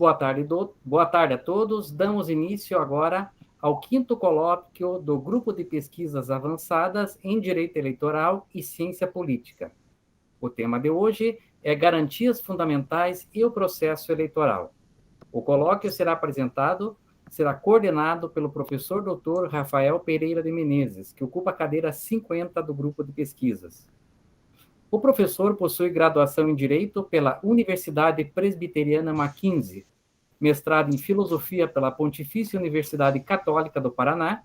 Boa tarde a todos. Damos início agora ao quinto colóquio do Grupo de Pesquisas Avançadas em Direito Eleitoral e Ciência Política. O tema de hoje é Garantias Fundamentais e o Processo Eleitoral. O colóquio será coordenado pelo professor Dr. Rafael Pereira de Menezes, que ocupa a cadeira 50 do Grupo de Pesquisas. O professor possui graduação em Direito pela Universidade Presbiteriana Mackenzie, mestrado em Filosofia pela Pontifícia Universidade Católica do Paraná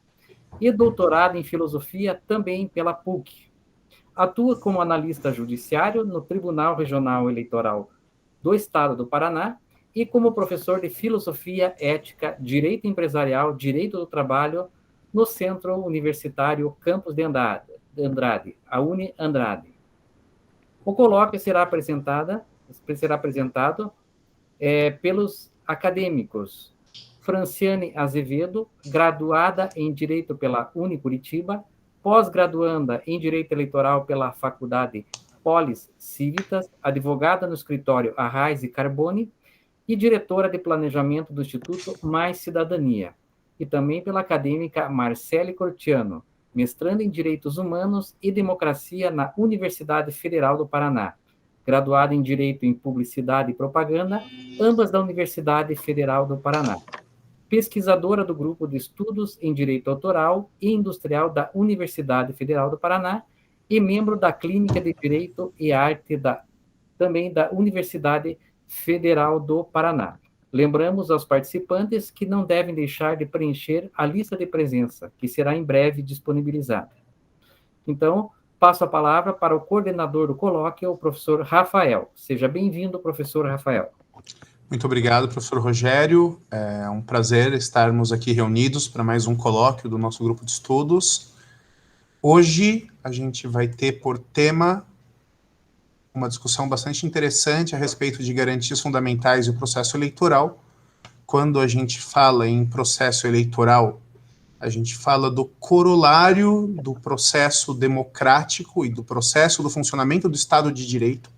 e doutorado em Filosofia também pela PUC. Atua como analista judiciário no Tribunal Regional Eleitoral do Estado do Paraná e como professor de Filosofia, Ética, Direito Empresarial, Direito do Trabalho no Centro Universitário Campos de Andrade, a Uni Andrade. O colóquio será apresentado pelos acadêmicos Franciane Azevedo, graduada em Direito pela Uni Curitiba, pós-graduanda em Direito Eleitoral pela Faculdade Polis Civitas, advogada no escritório Arraes e Carboni e diretora de Planejamento do Instituto Mais Cidadania, e também pela acadêmica Marcele Cortiano, mestrando em Direitos Humanos e Democracia na Universidade Federal do Paraná, graduada em Direito em Publicidade e Propaganda, ambas da Universidade Federal do Paraná. Pesquisadora do Grupo de Estudos em Direito Autoral e Industrial da Universidade Federal do Paraná e membro da Clínica de Direito e Arte também da Universidade Federal do Paraná. Lembramos aos participantes que não devem deixar de preencher a lista de presença, que será em breve disponibilizada. Então, passo a palavra para o coordenador do colóquio, o professor Rafael. Seja bem-vindo, professor Rafael. Muito obrigado, professor Rogério. É um prazer estarmos aqui reunidos para mais um colóquio do nosso grupo de estudos. Hoje, a gente vai ter por tema uma discussão bastante interessante a respeito de garantias fundamentais e o processo eleitoral. Quando a gente fala em processo eleitoral, a gente fala do corolário do processo democrático e do processo do funcionamento do Estado de Direito.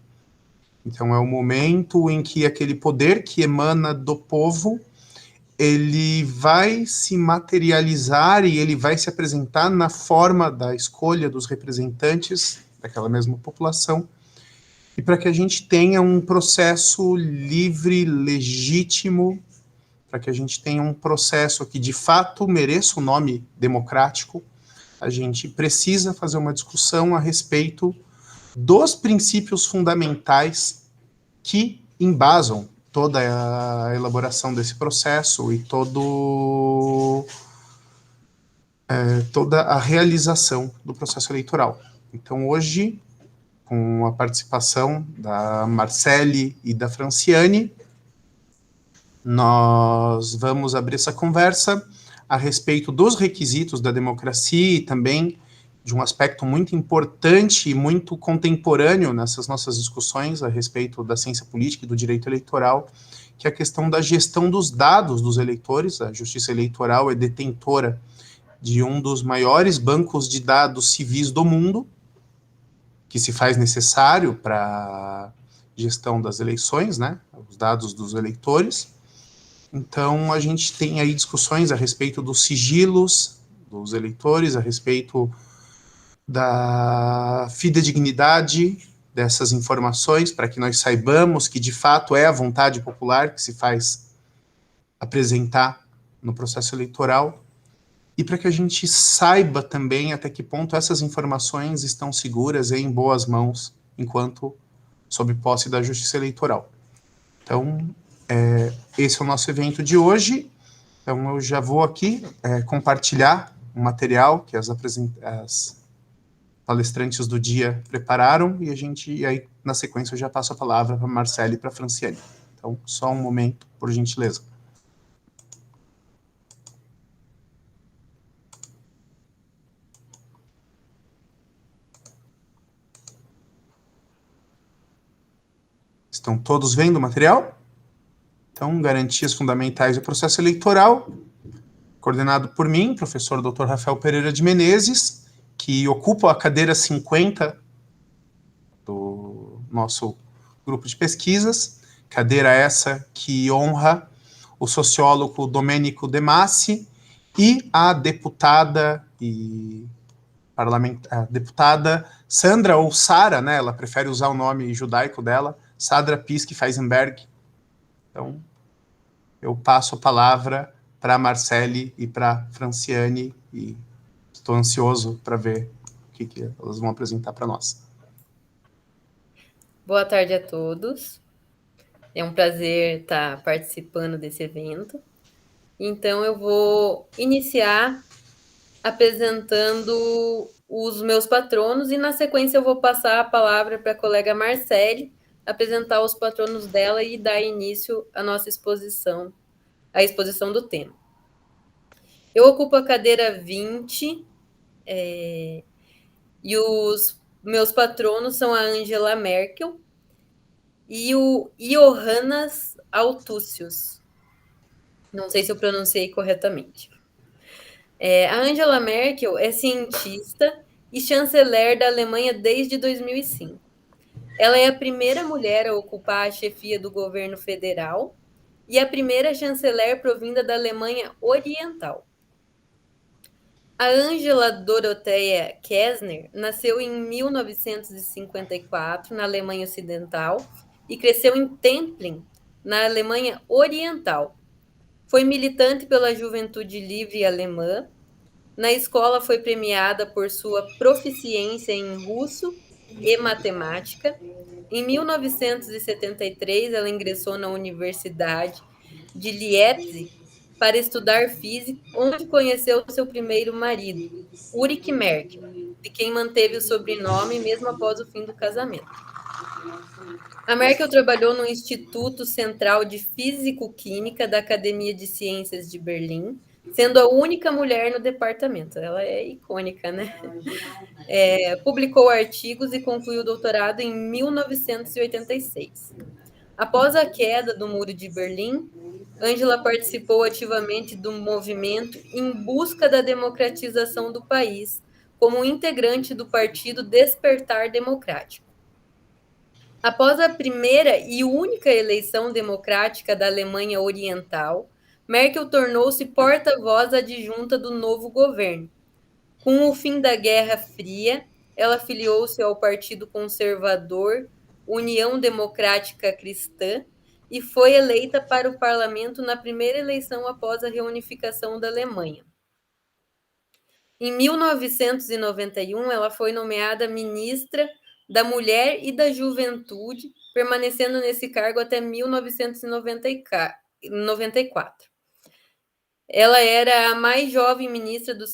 Então, é o momento em que aquele poder que emana do povo, ele vai se materializar e ele vai se apresentar na forma da escolha dos representantes daquela mesma população, e para que a gente tenha um processo livre, legítimo, para que a gente tenha um processo que de fato mereça o nome democrático, a gente precisa fazer uma discussão a respeito dos princípios fundamentais que embasam toda a elaboração desse processo e toda a realização do processo eleitoral. Então, hoje, com a participação da Marcele e da Franciane, nós vamos abrir essa conversa a respeito dos requisitos da democracia e também de um aspecto muito importante e muito contemporâneo nessas nossas discussões a respeito da ciência política e do direito eleitoral, que é a questão da gestão dos dados dos eleitores. A Justiça Eleitoral é detentora de um dos maiores bancos de dados civis do mundo, que se faz necessário para a gestão das eleições, né, os dados dos eleitores. Então, a gente tem aí discussões a respeito dos sigilos dos eleitores, a respeito da fidedignidade dessas informações, para que nós saibamos que, de fato, é a vontade popular que se faz apresentar no processo eleitoral, e para que a gente saiba também até que ponto essas informações estão seguras e em boas mãos, enquanto sob posse da Justiça Eleitoral. Então, esse é o nosso evento de hoje. Então, eu já vou aqui compartilhar o material que as palestrantes do dia prepararam, e aí, na sequência, eu já passo a palavra para a Marcele e para a Franciane. Então, só um momento, por gentileza. Estão todos vendo o material? Então, garantias fundamentais do processo eleitoral, coordenado por mim, professor Dr. Rafael Pereira de Menezes, que ocupa a cadeira 50 do nosso grupo de pesquisas, cadeira essa que honra o sociólogo Domênico De Masi e a deputada a deputada Sandra, ou Sara, né? Ela prefere usar o nome judaico dela, Sandra Pisk-Feisenberg. Então, eu passo a palavra para a Marcele e para a Franciane, e estou ansioso para ver o que elas vão apresentar para nós. Boa tarde a todos. É um prazer estar participando desse evento. Então, eu vou iniciar apresentando os meus patronos e, na sequência, eu vou passar a palavra para a colega Marcele apresentar os patronos dela e dar início à nossa exposição, à exposição do tema. Eu ocupo a cadeira 20 e os meus patronos são a Angela Merkel e o Johannes Althusius. Não sei se eu pronunciei corretamente. A Angela Merkel é cientista e chanceler da Alemanha desde 2005. Ela é a primeira mulher a ocupar a chefia do governo federal e a primeira chanceler provinda da Alemanha Oriental. A Angela Dorothea Kästner nasceu em 1954 na Alemanha Ocidental e cresceu em Templin, na Alemanha Oriental. Foi militante pela Juventude Livre Alemã. Na escola foi premiada por sua proficiência em russo e matemática. Em 1973, ela ingressou na Universidade de Leipzig para estudar física, onde conheceu seu primeiro marido, Ulrich Merkel, de quem manteve o sobrenome mesmo após o fim do casamento. A Merkel trabalhou no Instituto Central de Físico-Química da Academia de Ciências de Berlim, sendo a única mulher no departamento. Ela é icônica, né? Publicou artigos e concluiu o doutorado em 1986. Após a queda do Muro de Berlim, Angela participou ativamente do movimento em busca da democratização do país, como integrante do Partido Despertar Democrático. Após a primeira e única eleição democrática da Alemanha Oriental, Merkel tornou-se porta-voz adjunta do novo governo. Com o fim da Guerra Fria, ela filiou-se ao Partido Conservador União Democrática Cristã e foi eleita para o parlamento na primeira eleição após a reunificação da Alemanha. Em 1991, ela foi nomeada ministra da Mulher e da Juventude, permanecendo nesse cargo até 1994. Ela era a mais jovem ministra do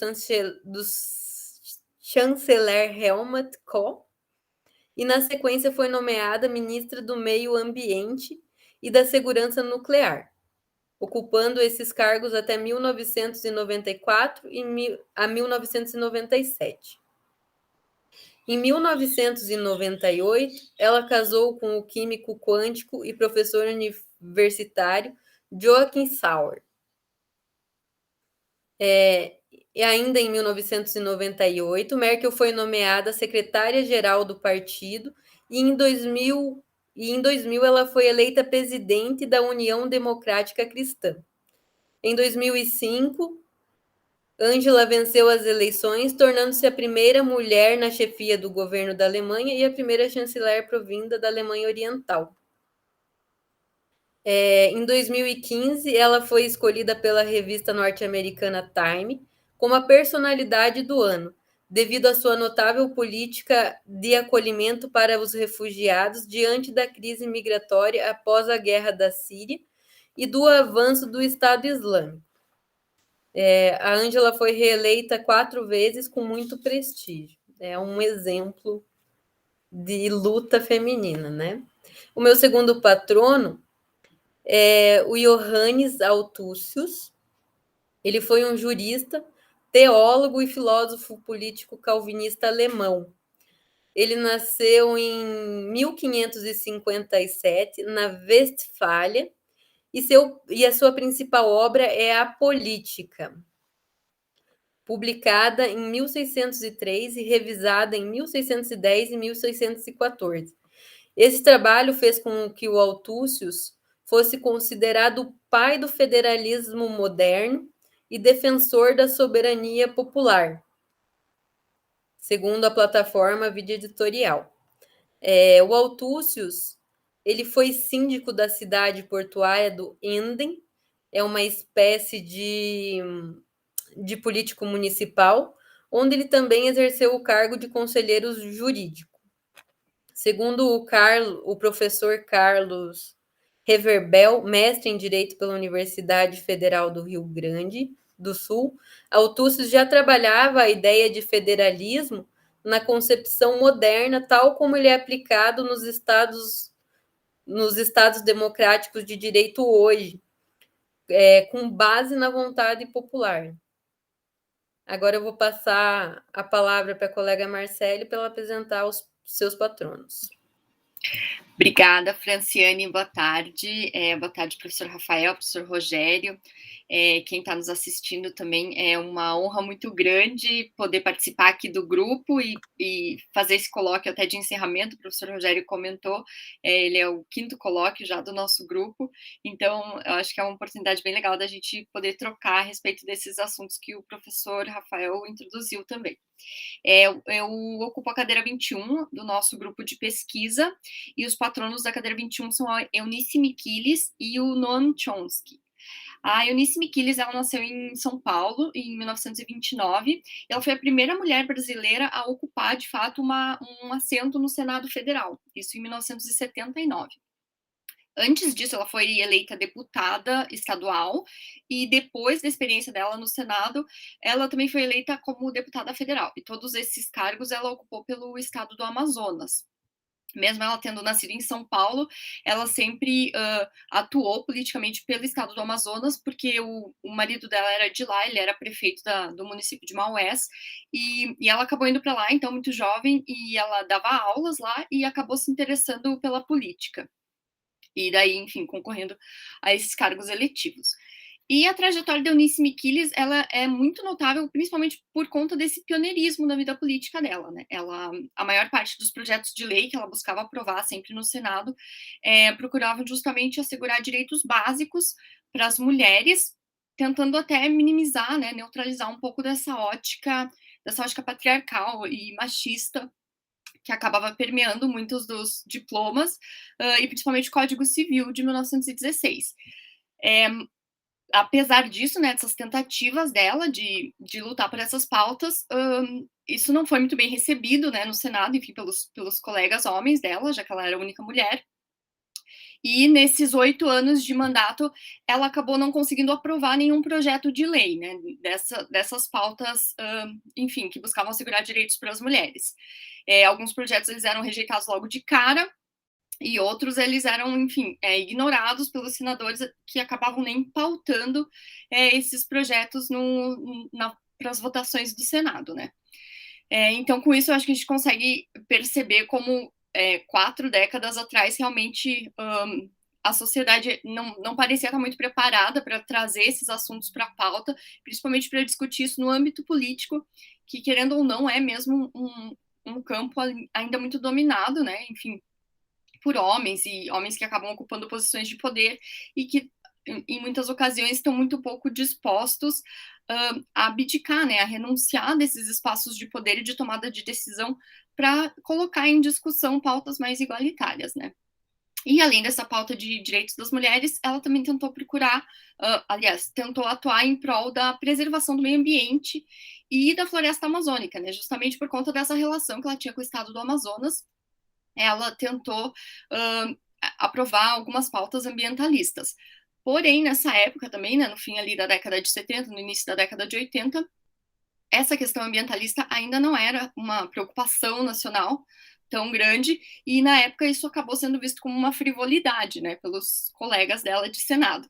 chanceler Helmut Kohl e, na sequência, foi nomeada ministra do Meio Ambiente e da Segurança Nuclear, ocupando esses cargos até 1994 a 1997. Em 1998, ela casou com o químico quântico e professor universitário Joachim Sauer. E ainda em 1998, Merkel foi nomeada secretária-geral do partido e em 2000 ela foi eleita presidente da União Democrática Cristã. Em 2005, Angela venceu as eleições, tornando-se a primeira mulher na chefia do governo da Alemanha e a primeira chanceler provinda da Alemanha Oriental. Em 2015, ela foi escolhida pela revista norte-americana Time como a personalidade do ano, devido à sua notável política de acolhimento para os refugiados diante da crise migratória após a guerra da Síria e do avanço do Estado Islâmico. A Angela foi reeleita 4 vezes com muito prestígio. É um exemplo de luta feminina, né? O meu segundo patrono é o Johannes Althusius. Ele foi um jurista, teólogo e filósofo político calvinista alemão. Ele nasceu em 1557, na Westfália, e a sua principal obra é a Política, publicada em 1603 e revisada em 1610 e 1614. Esse trabalho fez com que o Althusius fosse considerado o pai do federalismo moderno e defensor da soberania popular, segundo a plataforma Vida Editorial. O Autúcios, ele foi síndico da cidade portuária do Enden, é uma espécie de político municipal, onde ele também exerceu o cargo de conselheiro jurídico. Segundo o professor Carlos Reverbel, mestre em Direito pela Universidade Federal do Rio Grande do Sul, Autúcios já trabalhava a ideia de federalismo na concepção moderna, tal como ele é aplicado nos estados democráticos de direito hoje, com base na vontade popular. Agora eu vou passar a palavra para a colega Marcele para ela apresentar os seus patronos. Obrigada, Franciane, boa tarde. Boa tarde, professor Rafael, professor Rogério. Quem está nos assistindo também, é uma honra muito grande poder participar aqui do grupo e fazer esse colóquio até de encerramento. O professor Rogério comentou, ele é o 5º colóquio já do nosso grupo, então eu acho que é uma oportunidade bem legal da gente poder trocar a respeito desses assuntos que o professor Rafael introduziu também. Eu ocupo a cadeira 21 do nosso grupo de pesquisa, e os patronos da cadeira 21 são a Eunice Miquiles e o Noam Chomsky. A Eunice Miquiles, ela nasceu em São Paulo, em 1929. Ela foi a primeira mulher brasileira a ocupar, de fato, um assento no Senado Federal, isso em 1979. Antes disso, ela foi eleita deputada estadual, e depois da experiência dela no Senado, ela também foi eleita como deputada federal. E todos esses cargos ela ocupou pelo estado do Amazonas. Mesmo ela tendo nascido em São Paulo, ela sempre atuou politicamente pelo estado do Amazonas, porque o marido dela era de lá, ele era prefeito do município de Maués, e ela acabou indo para lá, então, muito jovem, e ela dava aulas lá e acabou se interessando pela política. E daí, enfim, concorrendo a esses cargos eletivos. E a trajetória da Eunice Miquiles, ela é muito notável, principalmente por conta desse pioneirismo na vida política dela, né? A maior parte dos projetos de lei que ela buscava aprovar sempre no Senado procuravam justamente assegurar direitos básicos para as mulheres, tentando até minimizar, né, neutralizar um pouco dessa ótica patriarcal e machista que acabava permeando muitos dos diplomas, e principalmente o Código Civil de 1916. Apesar disso, né, dessas tentativas dela de lutar por essas pautas, isso não foi muito bem recebido, né, no Senado, enfim, pelos colegas homens dela, já que ela era a única mulher. E nesses 8 anos de mandato, ela acabou não conseguindo aprovar nenhum projeto de lei, né, dessas pautas, enfim, que buscavam assegurar direitos para as mulheres. Alguns projetos eles eram rejeitados logo de cara, e outros eles eram, enfim, ignorados pelos senadores, que acabavam nem pautando esses projetos para as votações do Senado, né? Então, com isso, eu acho que a gente consegue perceber como 4 décadas atrás, realmente, a sociedade não parecia estar muito preparada para trazer esses assuntos para a pauta, principalmente para discutir isso no âmbito político, que, querendo ou não, é mesmo um campo ainda muito dominado, né? Enfim, por homens, e homens que acabam ocupando posições de poder e que, em muitas ocasiões, estão muito pouco dispostos a abdicar, né, a renunciar desses espaços de poder e de tomada de decisão para colocar em discussão pautas mais igualitárias, né. E além dessa pauta de direitos das mulheres, ela também tentou tentou atuar em prol da preservação do meio ambiente e da floresta amazônica, né, justamente por conta dessa relação que ela tinha com o estado do Amazonas. Ela tentou aprovar algumas pautas ambientalistas. Porém, nessa época também, né, no fim ali da década de 70, no início da década de 80, essa questão ambientalista ainda não era uma preocupação nacional tão grande, e na época isso acabou sendo visto como uma frivolidade, né, pelos colegas dela de Senado.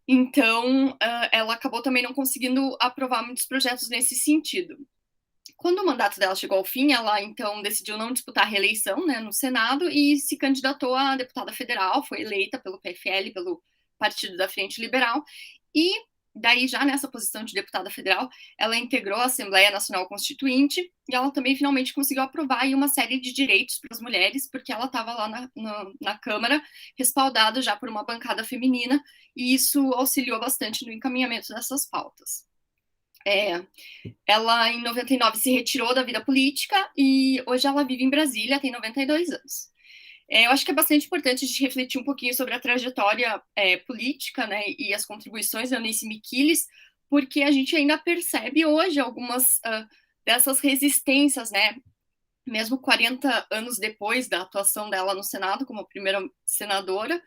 Então, ela acabou também não conseguindo aprovar muitos projetos nesse sentido. Quando o mandato dela chegou ao fim, ela então decidiu não disputar a reeleição, né, no Senado, e se candidatou a deputada federal, foi eleita pelo PFL, pelo Partido da Frente Liberal, e daí, já nessa posição de deputada federal, ela integrou a Assembleia Nacional Constituinte e ela também finalmente conseguiu aprovar aí uma série de direitos para as mulheres, porque ela estava lá na Câmara, respaldada já por uma bancada feminina, e isso auxiliou bastante no encaminhamento dessas pautas. Ela, em 99, se retirou da vida política e hoje ela vive em Brasília, tem 92 anos. Eu acho que é bastante importante a gente refletir um pouquinho sobre a trajetória política, né, e as contribuições da Eunice Miquiles, porque a gente ainda percebe hoje algumas dessas resistências, né, mesmo 40 anos depois da atuação dela no Senado como primeira senadora,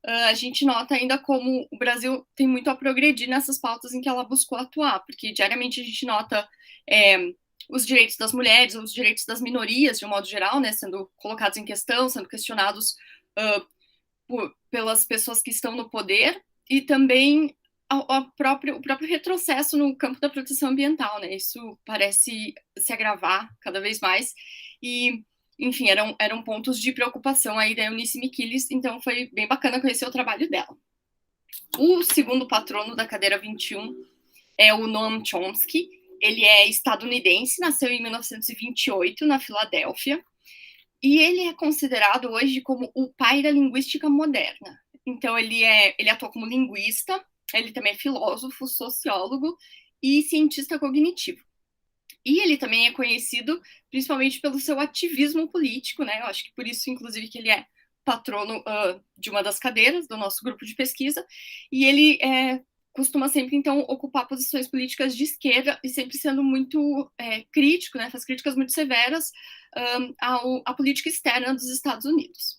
a gente nota ainda como o Brasil tem muito a progredir nessas pautas em que ela buscou atuar, porque diariamente a gente nota os direitos das mulheres, os direitos das minorias, de um modo geral, né, sendo colocados em questão, sendo questionados pelas pessoas que estão no poder, e também o próprio retrocesso no campo da proteção ambiental, né, isso parece se agravar cada vez mais, e, enfim, eram pontos de preocupação aí da Eunice Miquiles, então foi bem bacana conhecer o trabalho dela. O segundo patrono da cadeira 21 é o Noam Chomsky. Ele é estadunidense, nasceu em 1928, na Filadélfia, e ele é considerado hoje como o pai da linguística moderna. Então, ele atua como linguista, ele também é filósofo, sociólogo e cientista cognitivo. E ele também é conhecido principalmente pelo seu ativismo político, né? Eu acho que por isso, inclusive, que ele é patrono de uma das cadeiras do nosso grupo de pesquisa, e ele costuma sempre, então, ocupar posições políticas de esquerda e sempre sendo muito crítico, né, faz críticas muito severas à política externa dos Estados Unidos.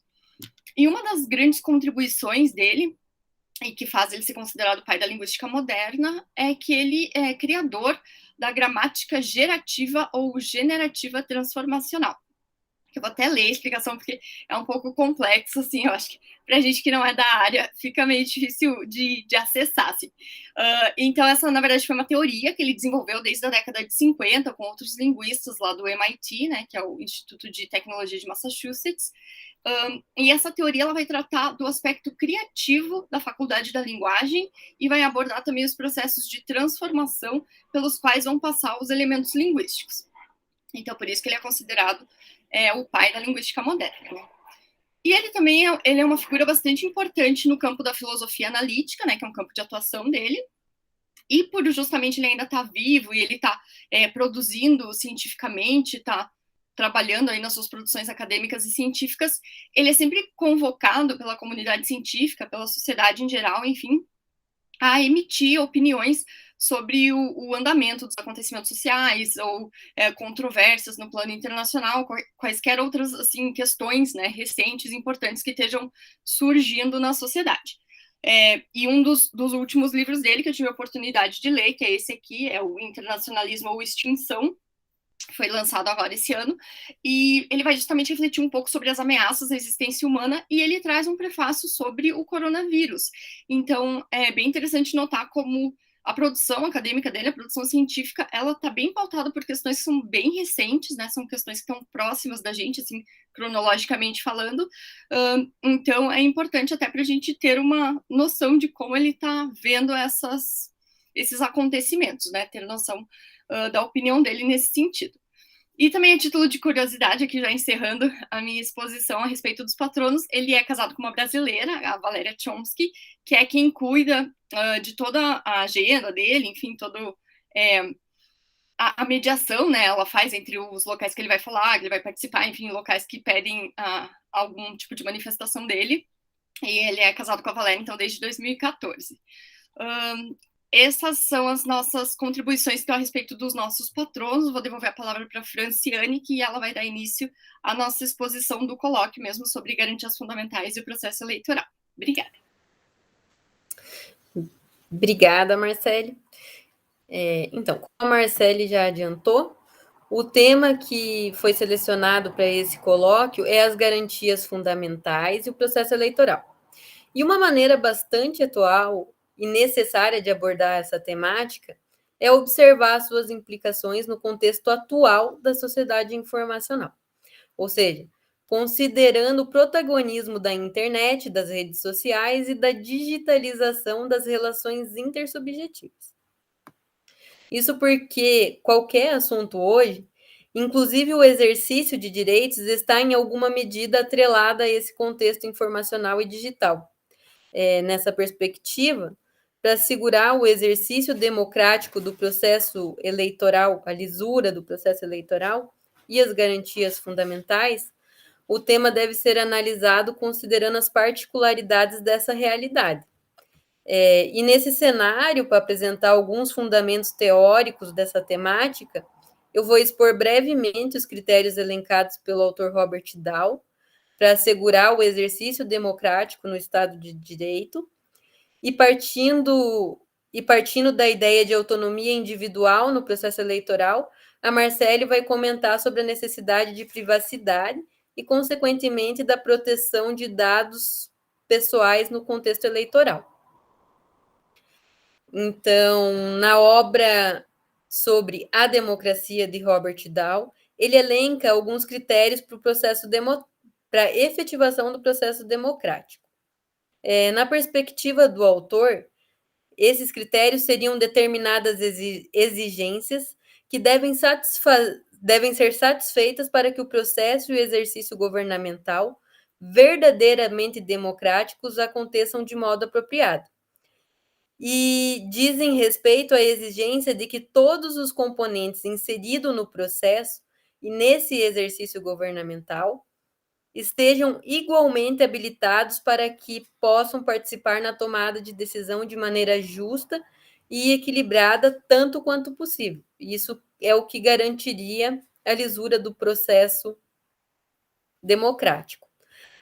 E uma das grandes contribuições dele, e que faz ele ser considerado o pai da linguística moderna, é que ele é criador da gramática gerativa ou generativa transformacional. Eu vou até ler a explicação, porque é um pouco complexo, assim, eu acho que para gente que não é da área, fica meio difícil de acessar, assim. Então, essa, na verdade, foi uma teoria que ele desenvolveu desde a década de 50, com outros linguistas lá do MIT, né, que é o Instituto de Tecnologia de Massachusetts, e essa teoria ela vai tratar do aspecto criativo da faculdade da linguagem e vai abordar também os processos de transformação pelos quais vão passar os elementos linguísticos. Então, por isso que ele é considerado o pai da linguística moderna, né? E ele também ele é uma figura bastante importante no campo da filosofia analítica, né, que é um campo de atuação dele, e por justamente ele ainda estar vivo e ele está produzindo cientificamente, está trabalhando aí nas suas produções acadêmicas e científicas, ele é sempre convocado pela comunidade científica, pela sociedade em geral, enfim, a emitir opiniões sobre o andamento dos acontecimentos sociais ou controvérsias no plano internacional, quaisquer outras assim, questões, né, recentes, importantes que estejam surgindo na sociedade. E um dos últimos livros dele que eu tive a oportunidade de ler, que é esse aqui, é o Internacionalismo ou Extinção, foi lançado agora esse ano, e ele vai justamente refletir um pouco sobre as ameaças à existência humana, e ele traz um prefácio sobre o coronavírus. Então, é bem interessante notar como a produção acadêmica dele, a produção científica, ela está bem pautada por questões que são bem recentes, né? São questões que estão próximas da gente, assim, cronologicamente falando. Então, é importante até para a gente ter uma noção de como ele está vendo esses acontecimentos, né? Ter noção da opinião dele nesse sentido. E também, a título de curiosidade, aqui já encerrando a minha exposição a respeito dos patronos, ele é casado com uma brasileira, a Valéria Chomsky, que é quem cuida de toda a agenda dele, enfim, toda a mediação, né, ela faz entre os locais que ele vai falar, que ele vai participar, enfim, locais que pedem algum tipo de manifestação dele, e ele é casado com a Valéria, então, desde 2014. Essas são as nossas contribuições a respeito dos nossos patronos. Vou devolver a palavra para a Franciane, que ela vai dar início à nossa exposição do colóquio mesmo sobre garantias fundamentais e o processo eleitoral. Obrigada. Obrigada, Marcele. Então, como a Marcele já adiantou, o tema que foi selecionado para esse colóquio é as garantias fundamentais e o processo eleitoral. E uma maneira bastante atual e necessária de abordar essa temática é observar suas implicações no contexto atual da sociedade informacional. Ou seja, considerando o protagonismo da internet, das redes sociais e da digitalização das relações intersubjetivas. Isso porque qualquer assunto hoje, inclusive o exercício de direitos, está em alguma medida atrelada a esse contexto informacional e digital. Nessa perspectiva, para assegurar o exercício democrático do processo eleitoral, a lisura do processo eleitoral e as garantias fundamentais, o tema deve ser analisado considerando as particularidades dessa realidade. E nesse cenário, para apresentar alguns fundamentos teóricos dessa temática, eu vou expor brevemente os critérios elencados pelo autor Robert Dahl para assegurar o exercício democrático no Estado de Direito, e partindo da ideia de autonomia individual no processo eleitoral, a Marcele vai comentar sobre a necessidade de privacidade e, consequentemente, da proteção de dados pessoais no contexto eleitoral. Então, na obra sobre a democracia de Robert Dahl, ele elenca alguns critérios para a efetivação do processo democrático. Na perspectiva do autor, esses critérios seriam determinadas exigências que devem ser satisfeitas para que o processo e o exercício governamental verdadeiramente democráticos aconteçam de modo apropriado. E dizem respeito à exigência de que todos os componentes inseridos no processo e nesse exercício governamental estejam igualmente habilitados para que possam participar na tomada de decisão de maneira justa e equilibrada, tanto quanto possível. Isso é o que garantiria a lisura do processo democrático.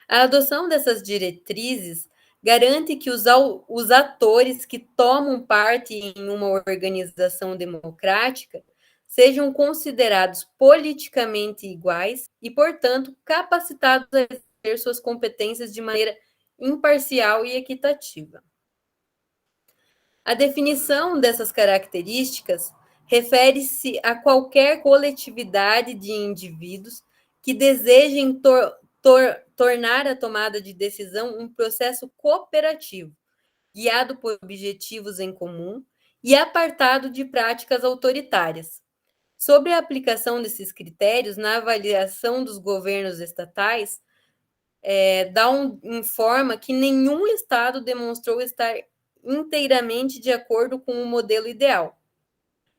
A adoção dessas diretrizes garante que os atores que tomam parte em uma organização democrática sejam considerados politicamente iguais e, portanto, capacitados a exercer suas competências de maneira imparcial e equitativa. A definição dessas características refere-se a qualquer coletividade de indivíduos que desejem tornar a tomada de decisão um processo cooperativo, guiado por objetivos em comum e apartado de práticas autoritárias. Sobre a aplicação desses critérios na avaliação dos governos estatais, informa que nenhum Estado demonstrou estar inteiramente de acordo com o modelo ideal.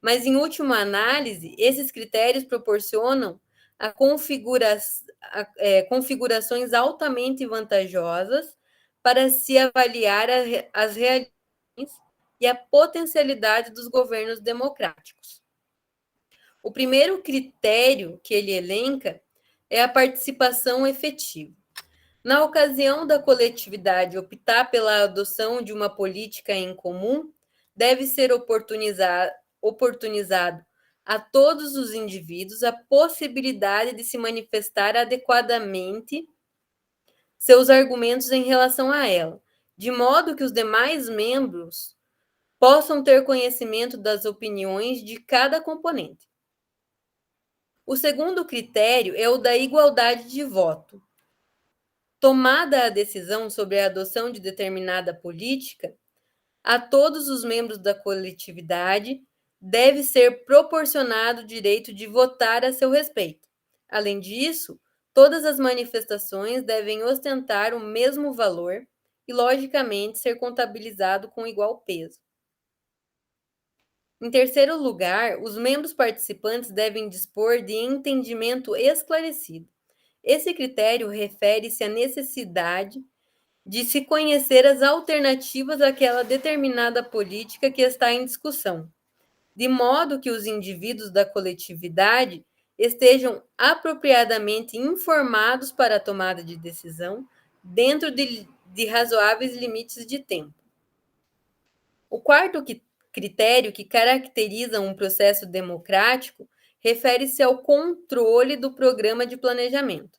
Mas, em última análise, esses critérios proporcionam configurações altamente vantajosas para se avaliar as realidades e a potencialidade dos governos democráticos. O primeiro critério que ele elenca é a participação efetiva. Na ocasião da coletividade optar pela adoção de uma política em comum, deve ser oportunizado a todos os indivíduos a possibilidade de se manifestar adequadamente seus argumentos em relação a ela, de modo que os demais membros possam ter conhecimento das opiniões de cada componente. O segundo critério é o da igualdade de voto. Tomada a decisão sobre a adoção de determinada política, a todos os membros da coletividade deve ser proporcionado o direito de votar a seu respeito. Além disso, todas as manifestações devem ostentar o mesmo valor e, logicamente, ser contabilizado com igual peso. Em terceiro lugar, os membros participantes devem dispor de entendimento esclarecido. Esse critério refere-se à necessidade de se conhecer as alternativas àquela determinada política que está em discussão, de modo que os indivíduos da coletividade estejam apropriadamente informados para a tomada de decisão dentro de razoáveis limites de tempo. O quarto critério que caracteriza um processo democrático refere-se ao controle do programa de planejamento.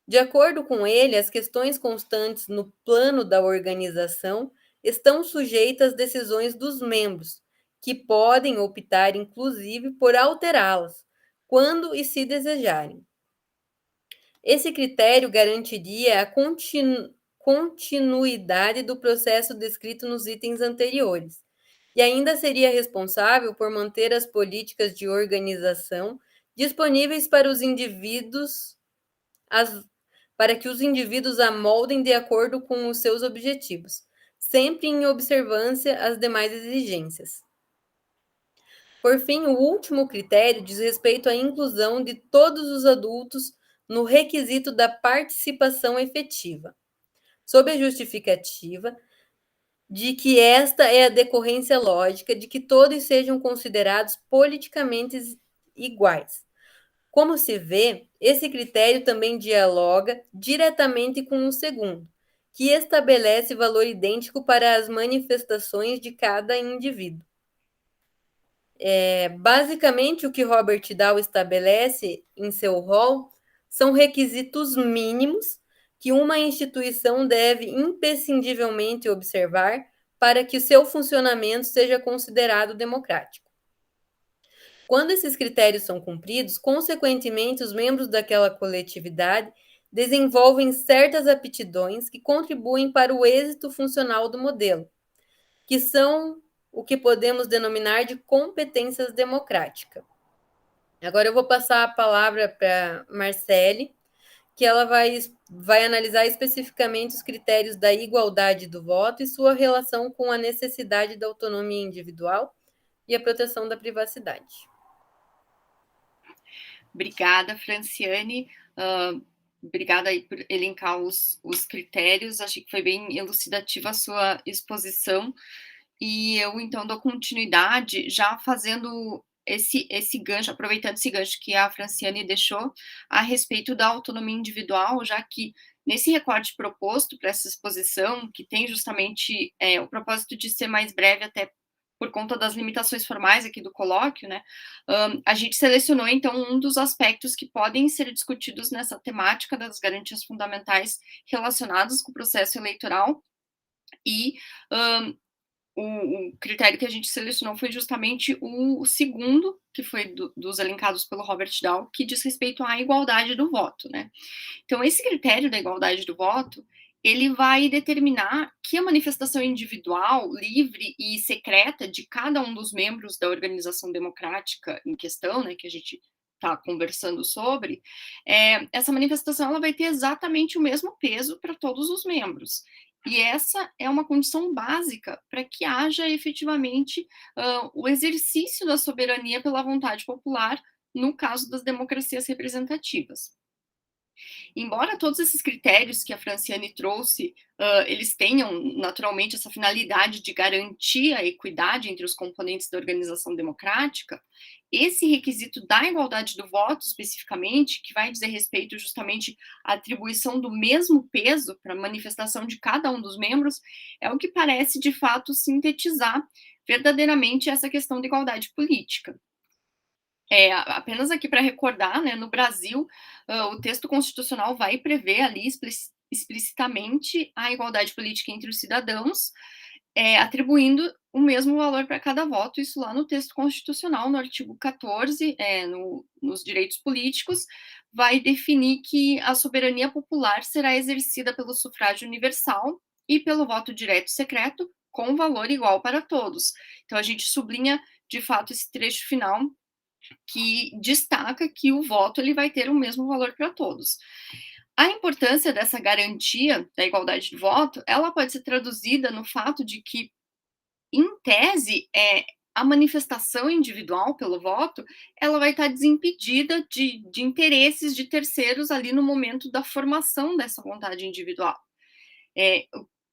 De acordo com ele, as questões constantes no plano da organização estão sujeitas às decisões dos membros, que podem optar, inclusive, por alterá-las, quando e se desejarem. Esse critério garantiria a continuidade do processo descrito nos itens anteriores, e ainda seria responsável por manter as políticas de organização disponíveis para os indivíduos, para que os indivíduos a moldem de acordo com os seus objetivos, sempre em observância às demais exigências. Por fim, o último critério diz respeito à inclusão de todos os adultos no requisito da participação efetiva, sob a justificativa de que esta é a decorrência lógica de que todos sejam considerados politicamente iguais. Como se vê, esse critério também dialoga diretamente com o segundo, que estabelece valor idêntico para as manifestações de cada indivíduo. Basicamente, o que Robert Dahl estabelece em seu rol são requisitos mínimos que uma instituição deve imprescindivelmente observar para que o seu funcionamento seja considerado democrático. Quando esses critérios são cumpridos, consequentemente, os membros daquela coletividade desenvolvem certas aptidões que contribuem para o êxito funcional do modelo, que são o que podemos denominar de competências democráticas. Agora eu vou passar a palavra para Marcele, que ela vai analisar especificamente os critérios da igualdade do voto e sua relação com a necessidade da autonomia individual e a proteção da privacidade. Obrigada, Franciane. Obrigada aí por elencar os critérios. Acho que foi bem elucidativa a sua exposição. E eu, então, dou continuidade já fazendo esse gancho, aproveitando esse gancho que a Franciane deixou a respeito da autonomia individual, já que nesse recorte proposto para essa exposição, que tem justamente o propósito de ser mais breve até por conta das limitações formais aqui do colóquio, né, a gente selecionou, então, um dos aspectos que podem ser discutidos nessa temática das garantias fundamentais relacionadas com o processo eleitoral, e o critério que a gente selecionou foi justamente o segundo, que foi dos elencados pelo Robert Dahl, que diz respeito à igualdade do voto, né? Então, esse critério da igualdade do voto, ele vai determinar que a manifestação individual, livre e secreta de cada um dos membros da organização democrática em questão, né, que a gente está conversando sobre, essa manifestação ela vai ter exatamente o mesmo peso para todos os membros. E essa é uma condição básica para que haja efetivamente o exercício da soberania pela vontade popular no caso das democracias representativas. Embora todos esses critérios que a Franciane trouxe, eles tenham naturalmente essa finalidade de garantir a equidade entre os componentes da organização democrática, esse requisito da igualdade do voto, especificamente, que vai dizer respeito justamente à atribuição do mesmo peso para a manifestação de cada um dos membros, é o que parece, de fato, sintetizar verdadeiramente essa questão da igualdade política. Apenas aqui para recordar, né, no Brasil, o texto constitucional vai prever ali explicitamente a igualdade política entre os cidadãos, atribuindo o mesmo valor para cada voto, isso lá no texto constitucional, no artigo 14, nos direitos políticos, vai definir que a soberania popular será exercida pelo sufrágio universal e pelo voto direto e secreto, com valor igual para todos. Então, a gente sublinha, de fato, esse trecho final, que destaca que o voto ele vai ter o mesmo valor para todos. A importância dessa garantia da igualdade de voto, ela pode ser traduzida no fato de que, em tese, a manifestação individual pelo voto, ela vai estar desimpedida de interesses de terceiros ali no momento da formação dessa vontade individual.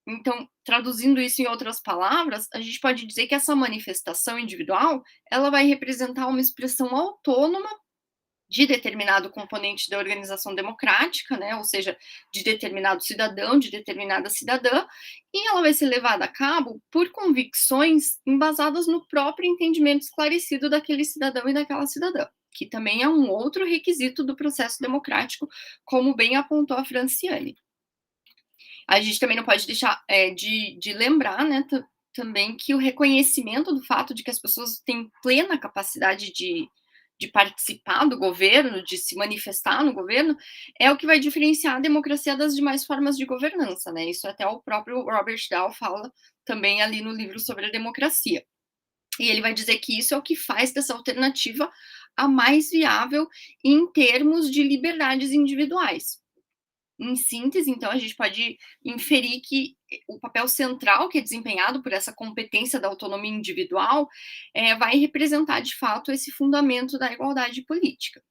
Então, traduzindo isso em outras palavras, a gente pode dizer que essa manifestação individual, ela vai representar uma expressão autônoma de determinado componente da organização democrática, né, ou seja, de determinado cidadão, de determinada cidadã, e ela vai ser levada a cabo por convicções embasadas no próprio entendimento esclarecido daquele cidadão e daquela cidadã, que também é um outro requisito do processo democrático, como bem apontou a Franciane. A gente também não pode deixar de lembrar, né, também que o reconhecimento do fato de que as pessoas têm plena capacidade de de participar do governo, de se manifestar no governo, é o que vai diferenciar a democracia das demais formas de governança, né? Isso até o próprio Robert Dahl fala também ali no livro sobre a democracia. E ele vai dizer que isso é o que faz dessa alternativa a mais viável em termos de liberdades individuais. Em síntese, então, a gente pode inferir que o papel central que é desempenhado por essa competência da autonomia individual vai representar, de fato, esse fundamento da igualdade política.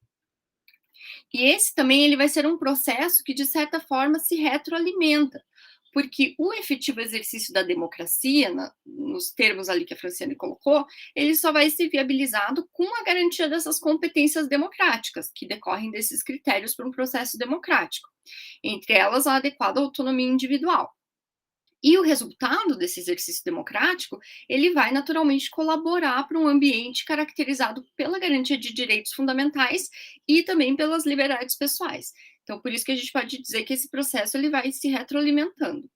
E esse também ele vai ser um processo que, de certa forma, se retroalimenta, porque o efetivo exercício da democracia, nos termos ali que a Franciane colocou, ele só vai ser viabilizado com a garantia dessas competências democráticas, que decorrem desses critérios para um processo democrático, entre elas a adequada autonomia individual. E o resultado desse exercício democrático, ele vai naturalmente colaborar para um ambiente caracterizado pela garantia de direitos fundamentais e também pelas liberdades pessoais. Então, por isso que a gente pode dizer que esse processo ele vai se retroalimentando.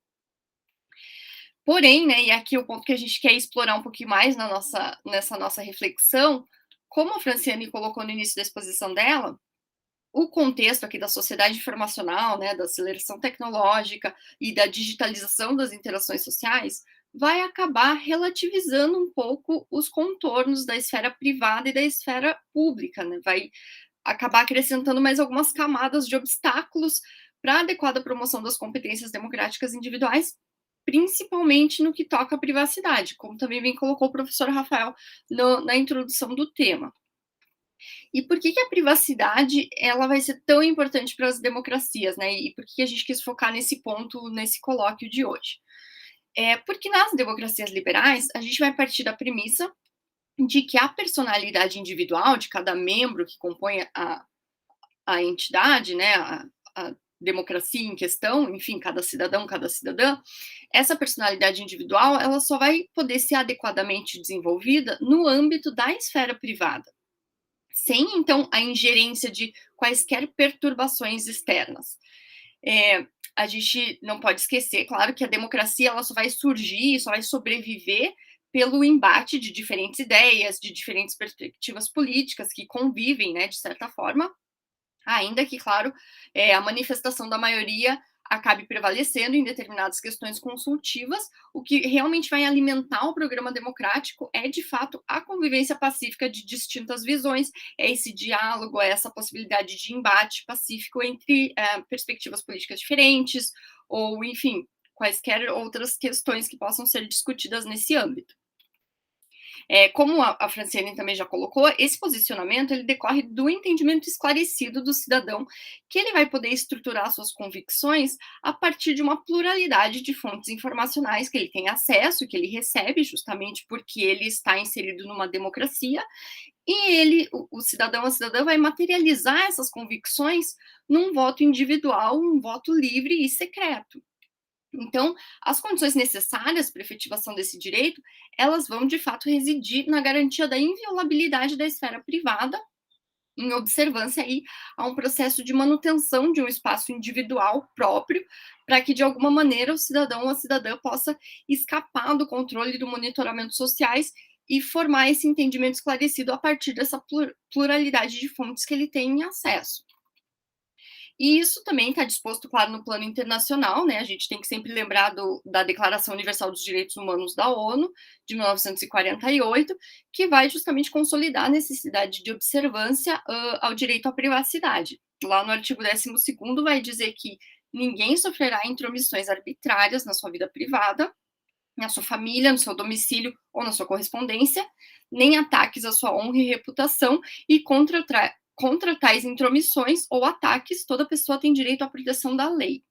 Porém, né, e aqui é o ponto que a gente quer explorar um pouquinho mais nessa nossa reflexão, como a Franciane colocou no início da exposição dela, o contexto aqui da sociedade informacional, né, da aceleração tecnológica e da digitalização das interações sociais, vai acabar relativizando um pouco os contornos da esfera privada e da esfera pública, né? Vai acabar acrescentando mais algumas camadas de obstáculos para a adequada promoção das competências democráticas individuais, principalmente no que toca à privacidade, como também bem colocou o professor Rafael na introdução do tema. E por que a privacidade ela vai ser tão importante para as democracias, né? E por que a gente quis focar nesse ponto, nesse colóquio de hoje? Porque nas democracias liberais, a gente vai partir da premissa de que a personalidade individual de cada membro que compõe a entidade, né, a democracia em questão, enfim, cada cidadão, cada cidadã, essa personalidade individual, ela só vai poder ser adequadamente desenvolvida no âmbito da esfera privada, sem, então, a ingerência de quaisquer perturbações externas. A gente não pode esquecer, claro, que a democracia ela só vai surgir, só vai sobreviver pelo embate de diferentes ideias, de diferentes perspectivas políticas que convivem, né, de certa forma, ainda que, claro, a manifestação da maioria acabe prevalecendo em determinadas questões consultivas, o que realmente vai alimentar o programa democrático é, de fato, a convivência pacífica de distintas visões, é esse diálogo, é essa possibilidade de embate pacífico entre perspectivas políticas diferentes, ou, enfim, quaisquer outras questões que possam ser discutidas nesse âmbito. Como a Franciane também já colocou, esse posicionamento ele decorre do entendimento esclarecido do cidadão, que ele vai poder estruturar suas convicções a partir de uma pluralidade de fontes informacionais que ele tem acesso, que ele recebe justamente porque ele está inserido numa democracia, e ele, o cidadão, a cidadã vai materializar essas convicções num voto individual, um voto livre e secreto. Então, as condições necessárias para a efetivação desse direito, elas vão, de fato, residir na garantia da inviolabilidade da esfera privada, em observância aí a um processo de manutenção de um espaço individual próprio, para que, de alguma maneira, o cidadão ou a cidadã possa escapar do controle e do monitoramento sociais e formar esse entendimento esclarecido a partir dessa pluralidade de fontes que ele tem acesso. E isso também está disposto, claro, no plano internacional, né? A gente tem que sempre lembrar da Declaração Universal dos Direitos Humanos da ONU, de 1948, que vai justamente consolidar a necessidade de observância ao direito à privacidade. Lá no artigo 12º vai dizer que ninguém sofrerá intromissões arbitrárias na sua vida privada, na sua família, no seu domicílio ou na sua correspondência, nem ataques à sua honra e reputação, e contra tais intromissões ou ataques, toda pessoa tem direito à proteção da lei.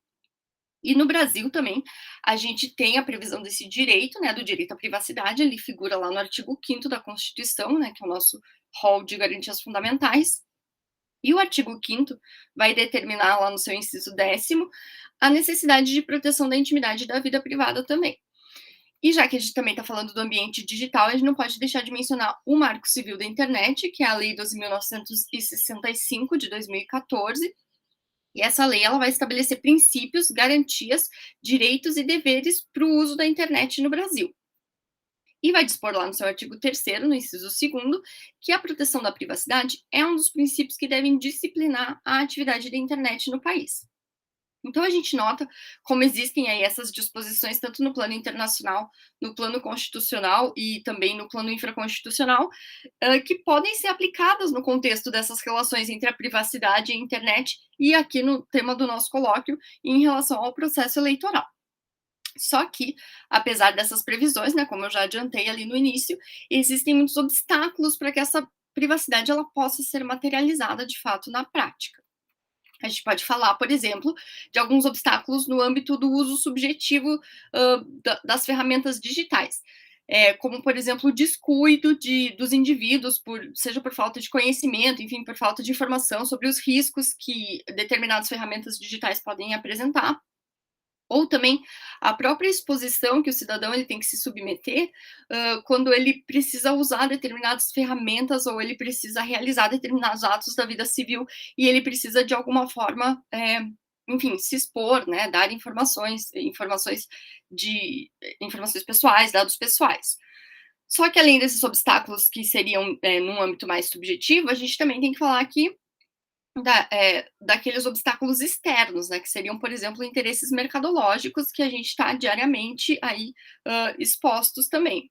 E no Brasil também, a gente tem a previsão desse direito, né, do direito à privacidade, ele figura lá no artigo 5º da Constituição, né, que é o nosso rol de garantias fundamentais. E o artigo 5º vai determinar lá no seu inciso 10º a necessidade de proteção da intimidade da vida privada também. E já que a gente também está falando do ambiente digital, a gente não pode deixar de mencionar o Marco Civil da Internet, que é a Lei 12.965, de 2014. E essa lei ela vai estabelecer princípios, garantias, direitos e deveres para o uso da internet no Brasil. E vai dispor lá no seu artigo 3º, no inciso 2º, que a proteção da privacidade é um dos princípios que devem disciplinar a atividade da internet no país. Então, a gente nota como existem aí essas disposições, tanto no plano internacional, no plano constitucional e também no plano infraconstitucional, que podem ser aplicadas no contexto dessas relações entre a privacidade e a internet, e aqui no tema do nosso colóquio, em relação ao processo eleitoral. Só que, apesar dessas previsões, né, como eu já adiantei ali no início, existem muitos obstáculos para que essa privacidade ela possa ser materializada de fato na prática. A gente pode falar, por exemplo, de alguns obstáculos no âmbito do uso subjetivo das ferramentas digitais. Como, por exemplo, o descuido dos indivíduos, seja por falta de conhecimento, enfim, por falta de informação sobre os riscos que determinadas ferramentas digitais podem apresentar, ou também a própria exposição que o cidadão ele tem que se submeter quando ele precisa usar determinadas ferramentas ou ele precisa realizar determinados atos da vida civil e ele precisa, de alguma forma, enfim, se expor, né, dar informações pessoais, dados pessoais. Só que, além desses obstáculos que seriam num âmbito mais subjetivo, a gente também tem que falar aqui daqueles obstáculos externos, né, que seriam, por exemplo, interesses mercadológicos que a gente está diariamente aí expostos também.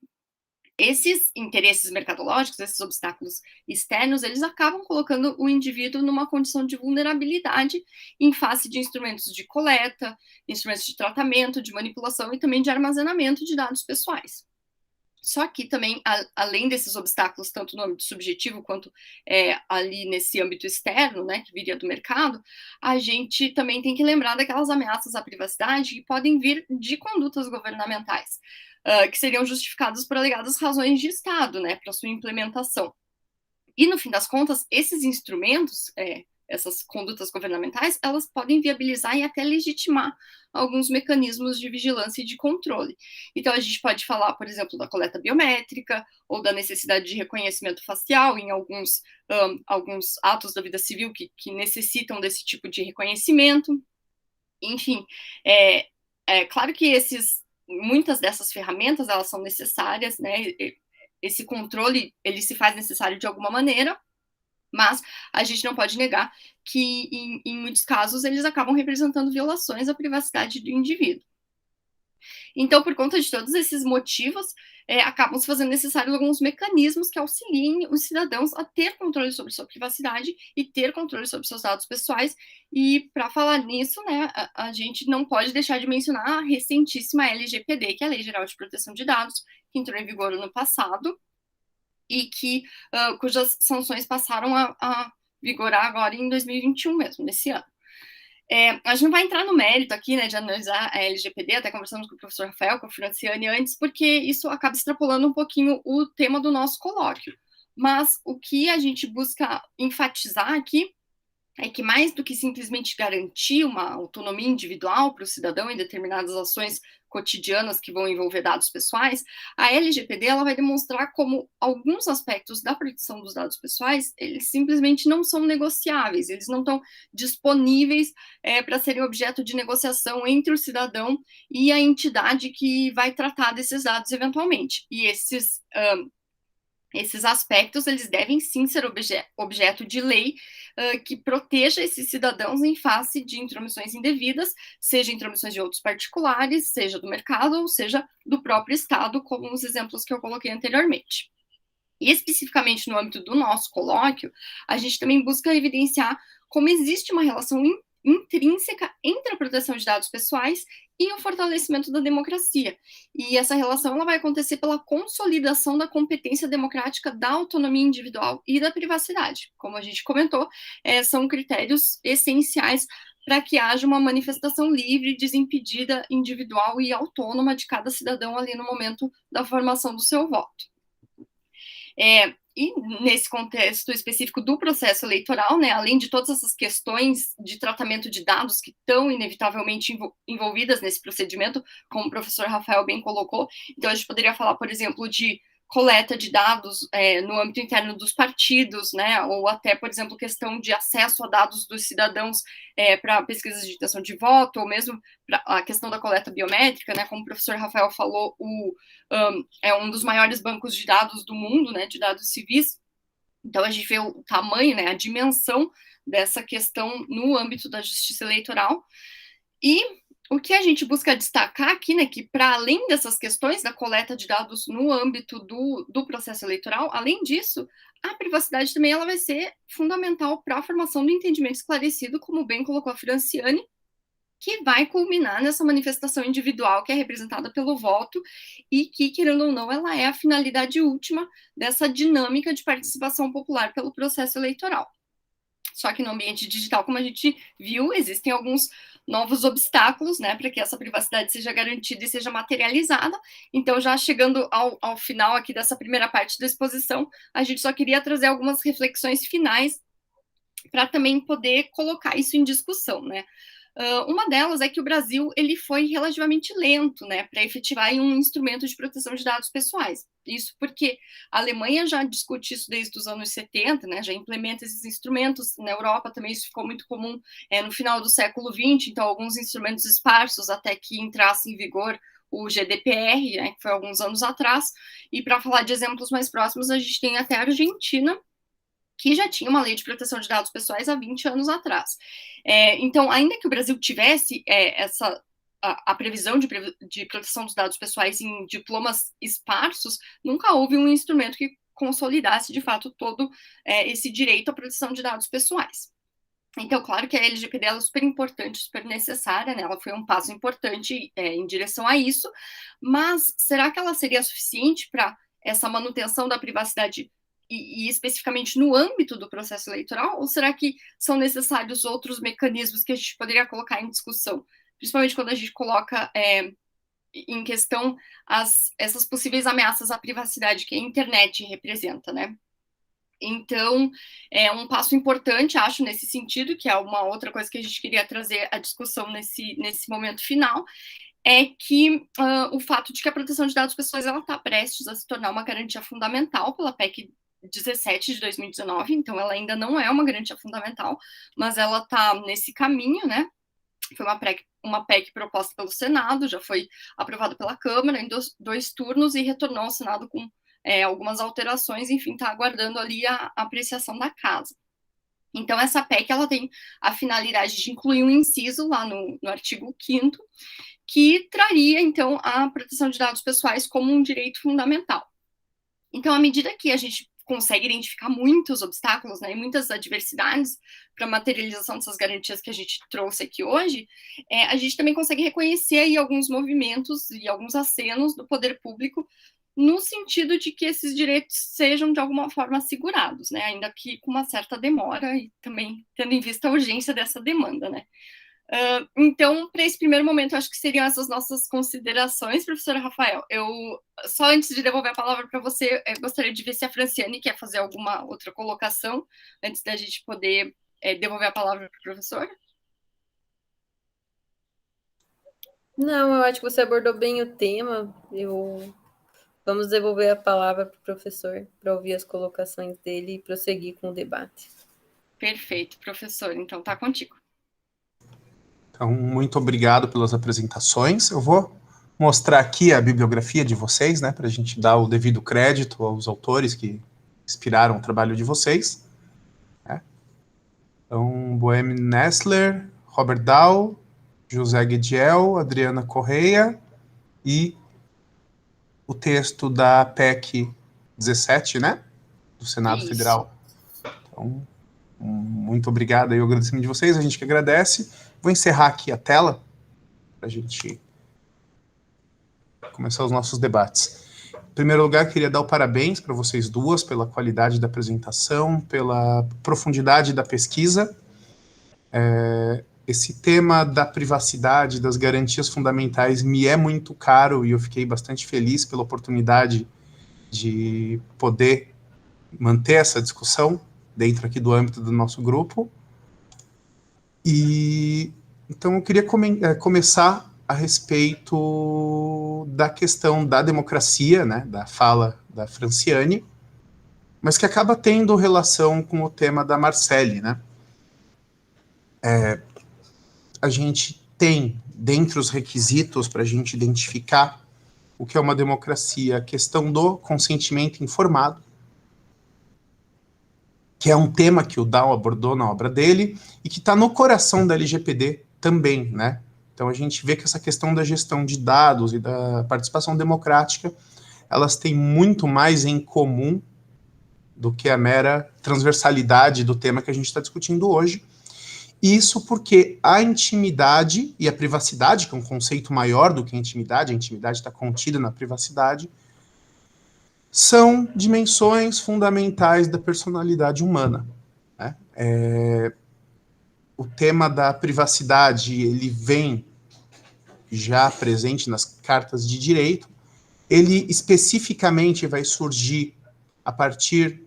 Esses interesses mercadológicos, esses obstáculos externos, eles acabam colocando o indivíduo numa condição de vulnerabilidade em face de instrumentos de coleta, instrumentos de tratamento, de manipulação e também de armazenamento de dados pessoais. Só que também, além desses obstáculos, tanto no âmbito subjetivo quanto ali nesse âmbito externo, né, que viria do mercado, a gente também tem que lembrar daquelas ameaças à privacidade que podem vir de condutas governamentais, que seriam justificadas por alegadas razões de Estado, né, para sua implementação. E, no fim das contas, esses instrumentos, essas condutas governamentais, elas podem viabilizar e até legitimar alguns mecanismos de vigilância e de controle. Então, a gente pode falar, por exemplo, da coleta biométrica ou da necessidade de reconhecimento facial em alguns atos da vida civil que necessitam desse tipo de reconhecimento. Enfim, claro que muitas dessas ferramentas, elas são necessárias, né? Esse controle, ele se faz necessário de alguma maneira, mas a gente não pode negar que, em muitos casos, eles acabam representando violações à privacidade do indivíduo. Então, por conta de todos esses motivos, acabam se fazendo necessários alguns mecanismos que auxiliem os cidadãos a ter controle sobre sua privacidade e ter controle sobre seus dados pessoais. E, para falar nisso, né, a gente não pode deixar de mencionar a recentíssima LGPD, que é a Lei Geral de Proteção de Dados, que entrou em vigor no passado, e cujas sanções passaram a vigorar agora em 2021 mesmo, nesse ano. A gente não vai entrar no mérito aqui, né, de analisar a LGPD, até conversamos com o professor Rafael, com a Franciane antes, porque isso acaba extrapolando um pouquinho o tema do nosso colóquio. Mas o que a gente busca enfatizar aqui é que, mais do que simplesmente garantir uma autonomia individual para o cidadão em determinadas ações cotidianas que vão envolver dados pessoais, a LGPD ela vai demonstrar como alguns aspectos da proteção dos dados pessoais, eles simplesmente não são negociáveis, eles não estão disponíveis para serem objeto de negociação entre o cidadão e a entidade que vai tratar desses dados eventualmente. E esses aspectos, eles devem sim ser objeto de lei que proteja esses cidadãos em face de intromissões indevidas, seja intromissões de outros particulares, seja do mercado, ou seja do próprio Estado, como os exemplos que eu coloquei anteriormente. E especificamente no âmbito do nosso colóquio, a gente também busca evidenciar como existe uma relação intrínseca entre a proteção de dados pessoais e o fortalecimento da democracia. E essa relação ela vai acontecer pela consolidação da competência democrática da autonomia individual e da privacidade. Como a gente comentou, são critérios essenciais para que haja uma manifestação livre, desimpedida, individual e autônoma de cada cidadão ali no momento da formação do seu voto. E nesse contexto específico do processo eleitoral, né, além de todas essas questões de tratamento de dados que estão inevitavelmente envolvidas nesse procedimento, como o professor Rafael bem colocou, então a gente poderia falar, por exemplo, de coleta de dados no âmbito interno dos partidos, né, ou até, por exemplo, questão de acesso a dados dos cidadãos para pesquisas de intenção de voto, ou mesmo a questão da coleta biométrica, né, como o professor Rafael falou, é um dos maiores bancos de dados do mundo, né, de dados civis. Então, a gente vê o tamanho, né, a dimensão dessa questão no âmbito da justiça eleitoral. E o que a gente busca destacar aqui, né, que para além dessas questões da coleta de dados no âmbito do processo eleitoral, além disso, a privacidade também ela vai ser fundamental para a formação do entendimento esclarecido, como bem colocou a Franciane, que vai culminar nessa manifestação individual que é representada pelo voto e que, querendo ou não, ela é a finalidade última dessa dinâmica de participação popular pelo processo eleitoral. Só que no ambiente digital, como a gente viu, existem alguns novos obstáculos, né, para que essa privacidade seja garantida e seja materializada. Então, já chegando ao final aqui dessa primeira parte da exposição, a gente só queria trazer algumas reflexões finais para também poder colocar isso em discussão, né. Uma delas é que o Brasil ele foi relativamente lento, né, para efetivar um instrumento de proteção de dados pessoais. Isso porque a Alemanha já discute isso desde os anos 70, né, já implementa esses instrumentos. Na Europa também isso ficou muito comum no final do século XX, então alguns instrumentos esparsos até que entrasse em vigor o GDPR, né, que foi alguns anos atrás. E para falar de exemplos mais próximos, a gente tem até a Argentina, que já tinha uma lei de proteção de dados pessoais há 20 anos atrás. Então, ainda que o Brasil tivesse a previsão de proteção dos dados pessoais em diplomas esparsos, nunca houve um instrumento que consolidasse, de fato, todo esse direito à proteção de dados pessoais. Então, claro que a LGPD ela é super importante, super necessária, né? Ela foi um passo importante em direção a isso, mas será que ela seria suficiente para essa manutenção da privacidade e especificamente no âmbito do processo eleitoral, ou será que são necessários outros mecanismos que a gente poderia colocar em discussão, principalmente quando a gente coloca em questão essas possíveis ameaças à privacidade que a internet representa, né? Então, é um passo importante, acho, nesse sentido, que é uma outra coisa que a gente queria trazer à discussão nesse momento final, é que o fato de que a proteção de dados pessoais ela está prestes a se tornar uma garantia fundamental pela PEC 17 de 2019, então ela ainda não é uma garantia fundamental, mas ela está nesse caminho, né? Foi uma PEC proposta pelo Senado, já foi aprovada pela Câmara em dois turnos e retornou ao Senado com algumas alterações, enfim, está aguardando ali a apreciação da casa. Então, essa PEC ela tem a finalidade de incluir um inciso lá no artigo 5º, que traria, então, a proteção de dados pessoais como um direito fundamental. Então, à medida que a gente consegue identificar muitos obstáculos, né, e muitas adversidades para a materialização dessas garantias que a gente trouxe aqui hoje, a gente também consegue reconhecer aí alguns movimentos e alguns acenos do poder público no sentido de que esses direitos sejam de alguma forma assegurados, né, ainda que com uma certa demora e também tendo em vista a urgência dessa demanda, né. Então, para esse primeiro momento, eu acho que seriam essas nossas considerações, professora Rafael. Eu, só antes de devolver a palavra para você, gostaria de ver se a Franciane quer fazer alguma outra colocação, antes da gente poder devolver a palavra para o professor. Não, eu acho que você abordou bem o tema. Vamos devolver a palavra para o professor, para ouvir as colocações dele e prosseguir com o debate. Perfeito, professor. Então, está contigo. Então, muito obrigado pelas apresentações. Eu vou mostrar aqui a bibliografia de vocês, né, para a gente dar o devido crédito aos autores que inspiraram o trabalho de vocês. Né? Então, Boheme Nessler, Robert Dahl, José Guediel, Adriana Correia e o texto da PEC 17, né, do Senado Isso. Federal. Então, muito obrigado aí, o agradecimento de vocês, a gente que agradece. Vou encerrar aqui a tela para a gente começar os nossos debates. Em primeiro lugar, queria dar o parabéns para vocês duas pela qualidade da apresentação, pela profundidade da pesquisa. Esse tema da privacidade, das garantias fundamentais, me é muito caro e eu fiquei bastante feliz pela oportunidade de poder manter essa discussão dentro aqui do âmbito do nosso grupo. E então eu queria começar a respeito da questão da democracia, né, da fala da Franciane, mas que acaba tendo relação com o tema da Marcele, né? A gente tem, dentre os requisitos para a gente identificar o que é uma democracia, a questão do consentimento informado, que é um tema que o Dow abordou na obra dele e que está no coração da LGPD também, né? Então a gente vê que essa questão da gestão de dados e da participação democrática, elas têm muito mais em comum do que a mera transversalidade do tema que a gente está discutindo hoje. Isso porque a intimidade e a privacidade, que é um conceito maior do que a intimidade está contida na privacidade, são dimensões fundamentais da personalidade humana, né? O tema da privacidade, ele vem já presente nas cartas de direito, ele especificamente vai surgir a partir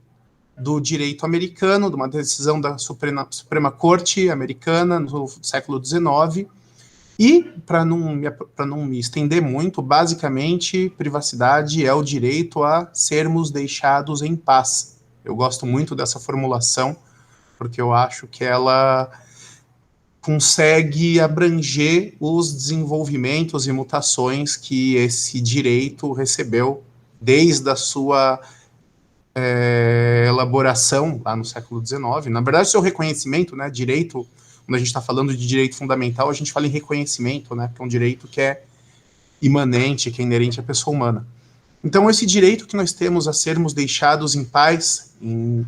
do direito americano, de uma decisão da Suprema Corte americana no século XIX, e, para não me estender muito, basicamente, privacidade é o direito a sermos deixados em paz. Eu gosto muito dessa formulação, porque eu acho que ela consegue abranger os desenvolvimentos e mutações que esse direito recebeu desde a sua elaboração lá no século XIX. Na verdade, o seu reconhecimento, né, direito, quando a gente está falando de direito fundamental, a gente fala em reconhecimento, né, que é um direito que é imanente, que é inerente à pessoa humana. Então, esse direito que nós temos a sermos deixados em paz, em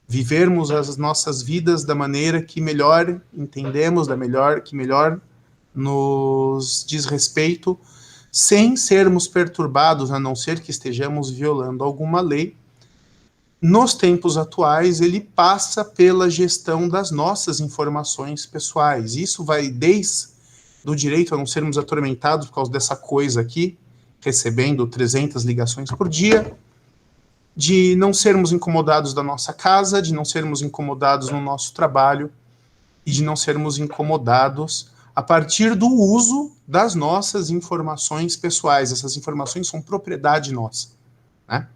vivermos as nossas vidas da maneira que melhor entendemos, que melhor nos diz respeito, sem sermos perturbados, a não ser que estejamos violando alguma lei. Nos tempos atuais, ele passa pela gestão das nossas informações pessoais. Isso vai desde o direito a não sermos atormentados por causa dessa coisa aqui, recebendo 300 ligações por dia, de não sermos incomodados da nossa casa, de não sermos incomodados no nosso trabalho e de não sermos incomodados a partir do uso das nossas informações pessoais. Essas informações são propriedade nossa, né?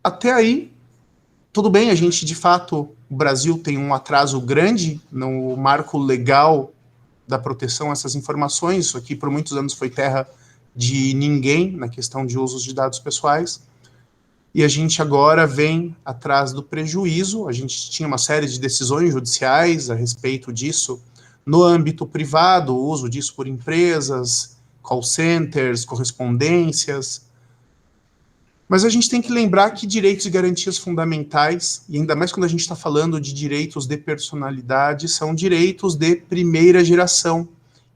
Até aí, tudo bem, a gente, de fato, o Brasil tem um atraso grande no marco legal da proteção a essas informações. Isso aqui, por muitos anos, foi terra de ninguém na questão de usos de dados pessoais. E a gente agora vem atrás do prejuízo. A gente tinha uma série de decisões judiciais a respeito disso no âmbito privado, o uso disso por empresas, call centers, correspondências. Mas a gente tem que lembrar que direitos e garantias fundamentais, e ainda mais quando a gente está falando de direitos de personalidade, são direitos de primeira geração.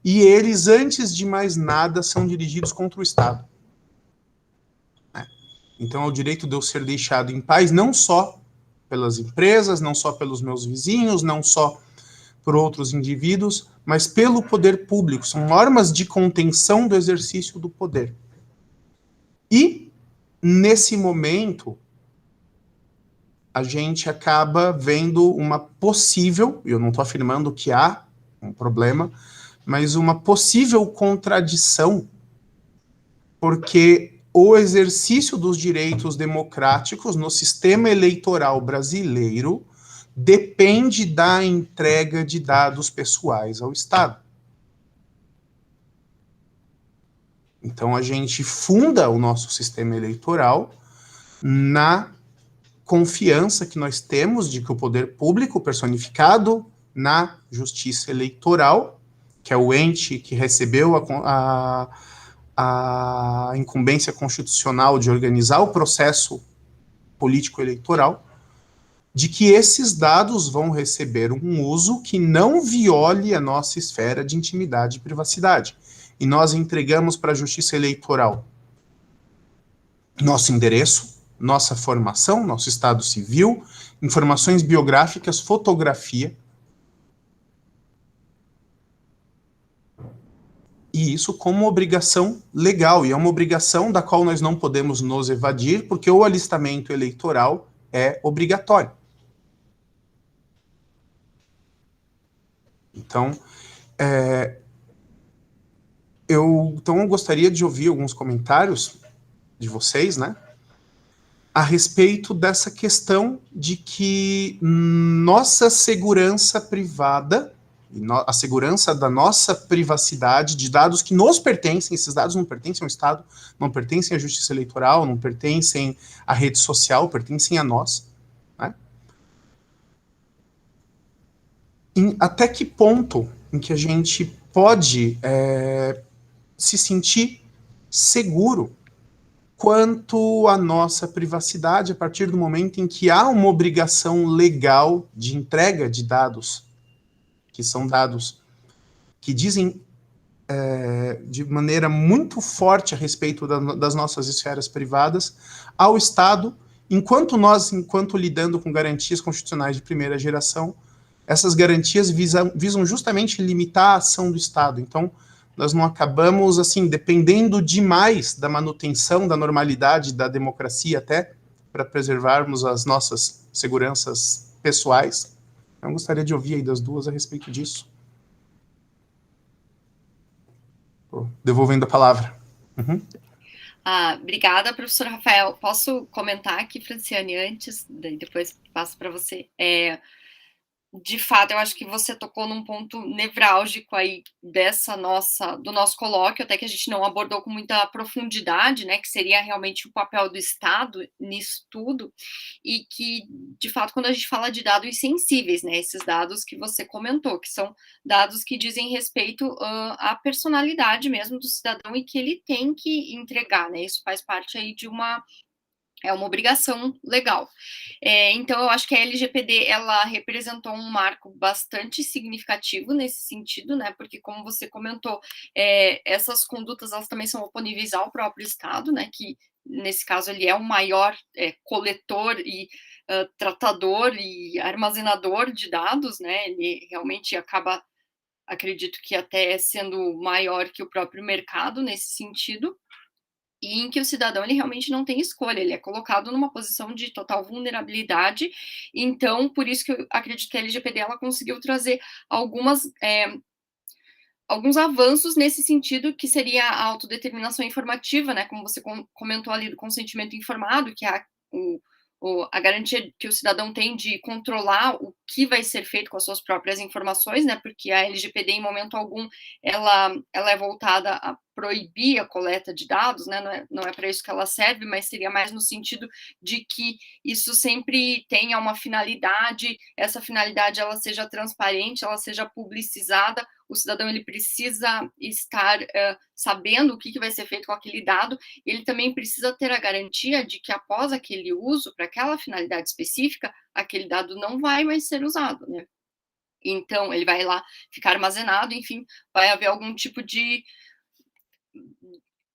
E eles, antes de mais nada, são dirigidos contra o Estado. Então, é o direito de eu ser deixado em paz, não só pelas empresas, não só pelos meus vizinhos, não só por outros indivíduos, mas pelo poder público. São normas de contenção do exercício do poder. E, nesse momento, a gente acaba vendo uma possível, eu não estou afirmando que há um problema, mas uma possível contradição, porque o exercício dos direitos democráticos no sistema eleitoral brasileiro depende da entrega de dados pessoais ao Estado. Então, a gente funda o nosso sistema eleitoral na confiança que nós temos de que o poder público, personificado na justiça eleitoral, que é o ente que recebeu a incumbência constitucional de organizar o processo político eleitoral, de que esses dados vão receber um uso que não viole a nossa esfera de intimidade e privacidade. E nós entregamos para a Justiça Eleitoral nosso endereço, nossa formação, nosso estado civil, informações biográficas, fotografia. E isso como obrigação legal, e é uma obrigação da qual nós não podemos nos evadir, porque o alistamento eleitoral é obrigatório. Então, eu gostaria de ouvir alguns comentários de vocês, né, a respeito dessa questão de que nossa segurança privada, a segurança da nossa privacidade, de dados que nos pertencem, esses dados não pertencem ao Estado, não pertencem à Justiça Eleitoral, não pertencem à rede social, pertencem a nós, né? Até que ponto em que a gente pode se sentir seguro quanto à nossa privacidade a partir do momento em que há uma obrigação legal de entrega de dados, que são dados que dizem de maneira muito forte a respeito das nossas esferas privadas, ao Estado, enquanto lidando com garantias constitucionais de primeira geração, essas garantias visam justamente limitar a ação do Estado. Então, nós não acabamos, assim, dependendo demais da manutenção da normalidade da democracia até, para preservarmos as nossas seguranças pessoais. Eu gostaria de ouvir aí das duas a respeito disso. Devolvendo a palavra. Uhum. Obrigada, professor Rafael. Posso comentar aqui, Franciane, antes, daí depois passo para você. De fato, eu acho que você tocou num ponto nevrálgico aí do nosso colóquio, até que a gente não abordou com muita profundidade, né, que seria realmente o papel do Estado nisso tudo, e que, de fato, quando a gente fala de dados sensíveis, né, esses dados que você comentou, que são dados que dizem respeito à personalidade mesmo do cidadão e que ele tem que entregar, né, isso faz parte aí de uma obrigação legal. Então, eu acho que a LGPD, ela representou um marco bastante significativo nesse sentido, né, porque, como você comentou, essas condutas, elas também são oponíveis ao próprio Estado, né, que, nesse caso, ele é o maior coletor e tratador e armazenador de dados, né, ele realmente acaba, acredito que até sendo maior que o próprio mercado nesse sentido, e em que o cidadão ele realmente não tem escolha, ele é colocado numa posição de total vulnerabilidade. Então, por isso que eu acredito que a LGPD ela conseguiu trazer alguns avanços nesse sentido, que seria a autodeterminação informativa, né, como você comentou ali do consentimento informado, que é a garantia que o cidadão tem de controlar o que vai ser feito com as suas próprias informações, né, porque a LGPD, em momento algum, ela é voltada a proibir a coleta de dados, né, não é para isso que ela serve, mas seria mais no sentido de que isso sempre tenha uma finalidade, essa finalidade ela seja transparente, ela seja publicizada, o cidadão ele precisa estar sabendo o que vai ser feito com aquele dado, ele também precisa ter a garantia de que após aquele uso, para aquela finalidade específica, aquele dado não vai mais ser usado, né? Então, ele vai lá ficar armazenado, enfim, vai haver algum tipo de...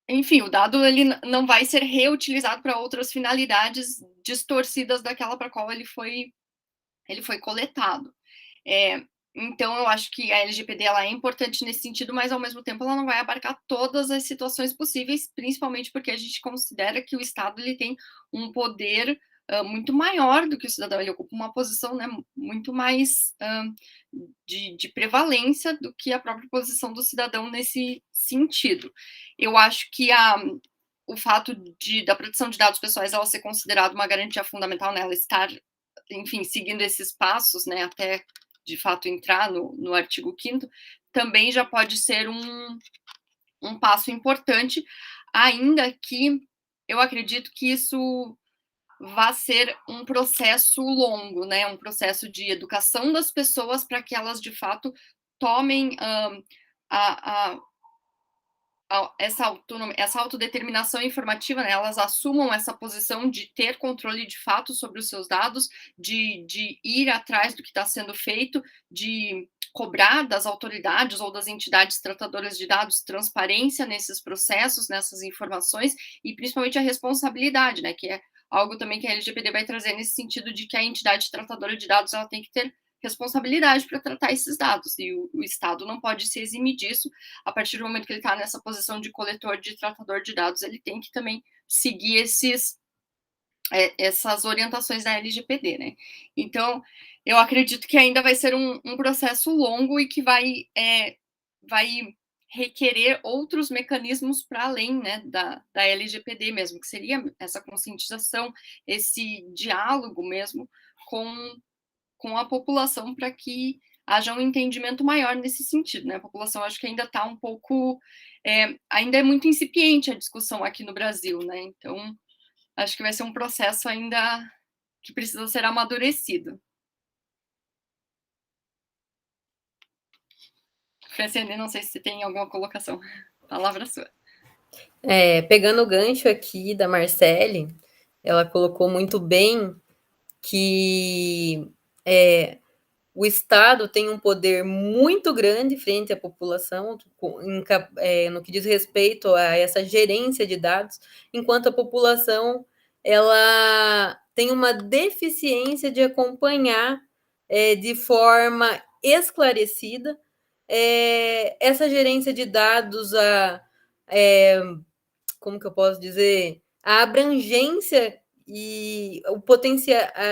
Enfim, o dado ele não vai ser reutilizado para outras finalidades distorcidas daquela para qual ele foi coletado. Então, eu acho que a LGPD ela é importante nesse sentido, mas, ao mesmo tempo, ela não vai abarcar todas as situações possíveis, principalmente porque a gente considera que o Estado ele tem um poder muito maior do que o cidadão, ele ocupa uma posição, né, muito mais de prevalência do que a própria posição do cidadão nesse sentido. Eu acho que o fato da proteção de dados pessoais ela ser considerada uma garantia fundamental, né, ela estar, enfim, seguindo esses passos, né, até de fato entrar no artigo 5º, também já pode ser um passo importante, ainda que eu acredito que isso vai ser um processo longo, né? Um processo de educação das pessoas para que elas, de fato, tomem essa autodeterminação informativa, né? Elas assumam essa posição de ter controle de fato sobre os seus dados, de ir atrás do que está sendo feito, de cobrar das autoridades ou das entidades tratadoras de dados transparência nesses processos, nessas informações, e principalmente a responsabilidade, né? Que é algo também que a LGPD vai trazer nesse sentido de que a entidade tratadora de dados ela tem que ter responsabilidade para tratar esses dados, e o Estado não pode se eximir disso. A partir do momento que ele está nessa posição de coletor, de tratador de dados, ele tem que também seguir essas orientações da LGPD, né? Então, eu acredito que ainda vai ser um processo longo e que vai requerer outros mecanismos para além, né, da LGPD mesmo, que seria essa conscientização, esse diálogo mesmo com a população, para que haja um entendimento maior nesse sentido, né? A população, acho que ainda está um pouco, ainda é muito incipiente a discussão aqui no Brasil, né? Então, acho que vai ser um processo ainda que precisa ser amadurecido. Franciane, não sei se você tem alguma colocação. Palavra sua. Pegando o gancho aqui da Marcele, ela colocou muito bem que o Estado tem um poder muito grande frente à população, no que diz respeito a essa gerência de dados, enquanto a população ela tem uma deficiência de acompanhar de forma esclarecida essa gerência de dados, como que eu posso dizer, a abrangência e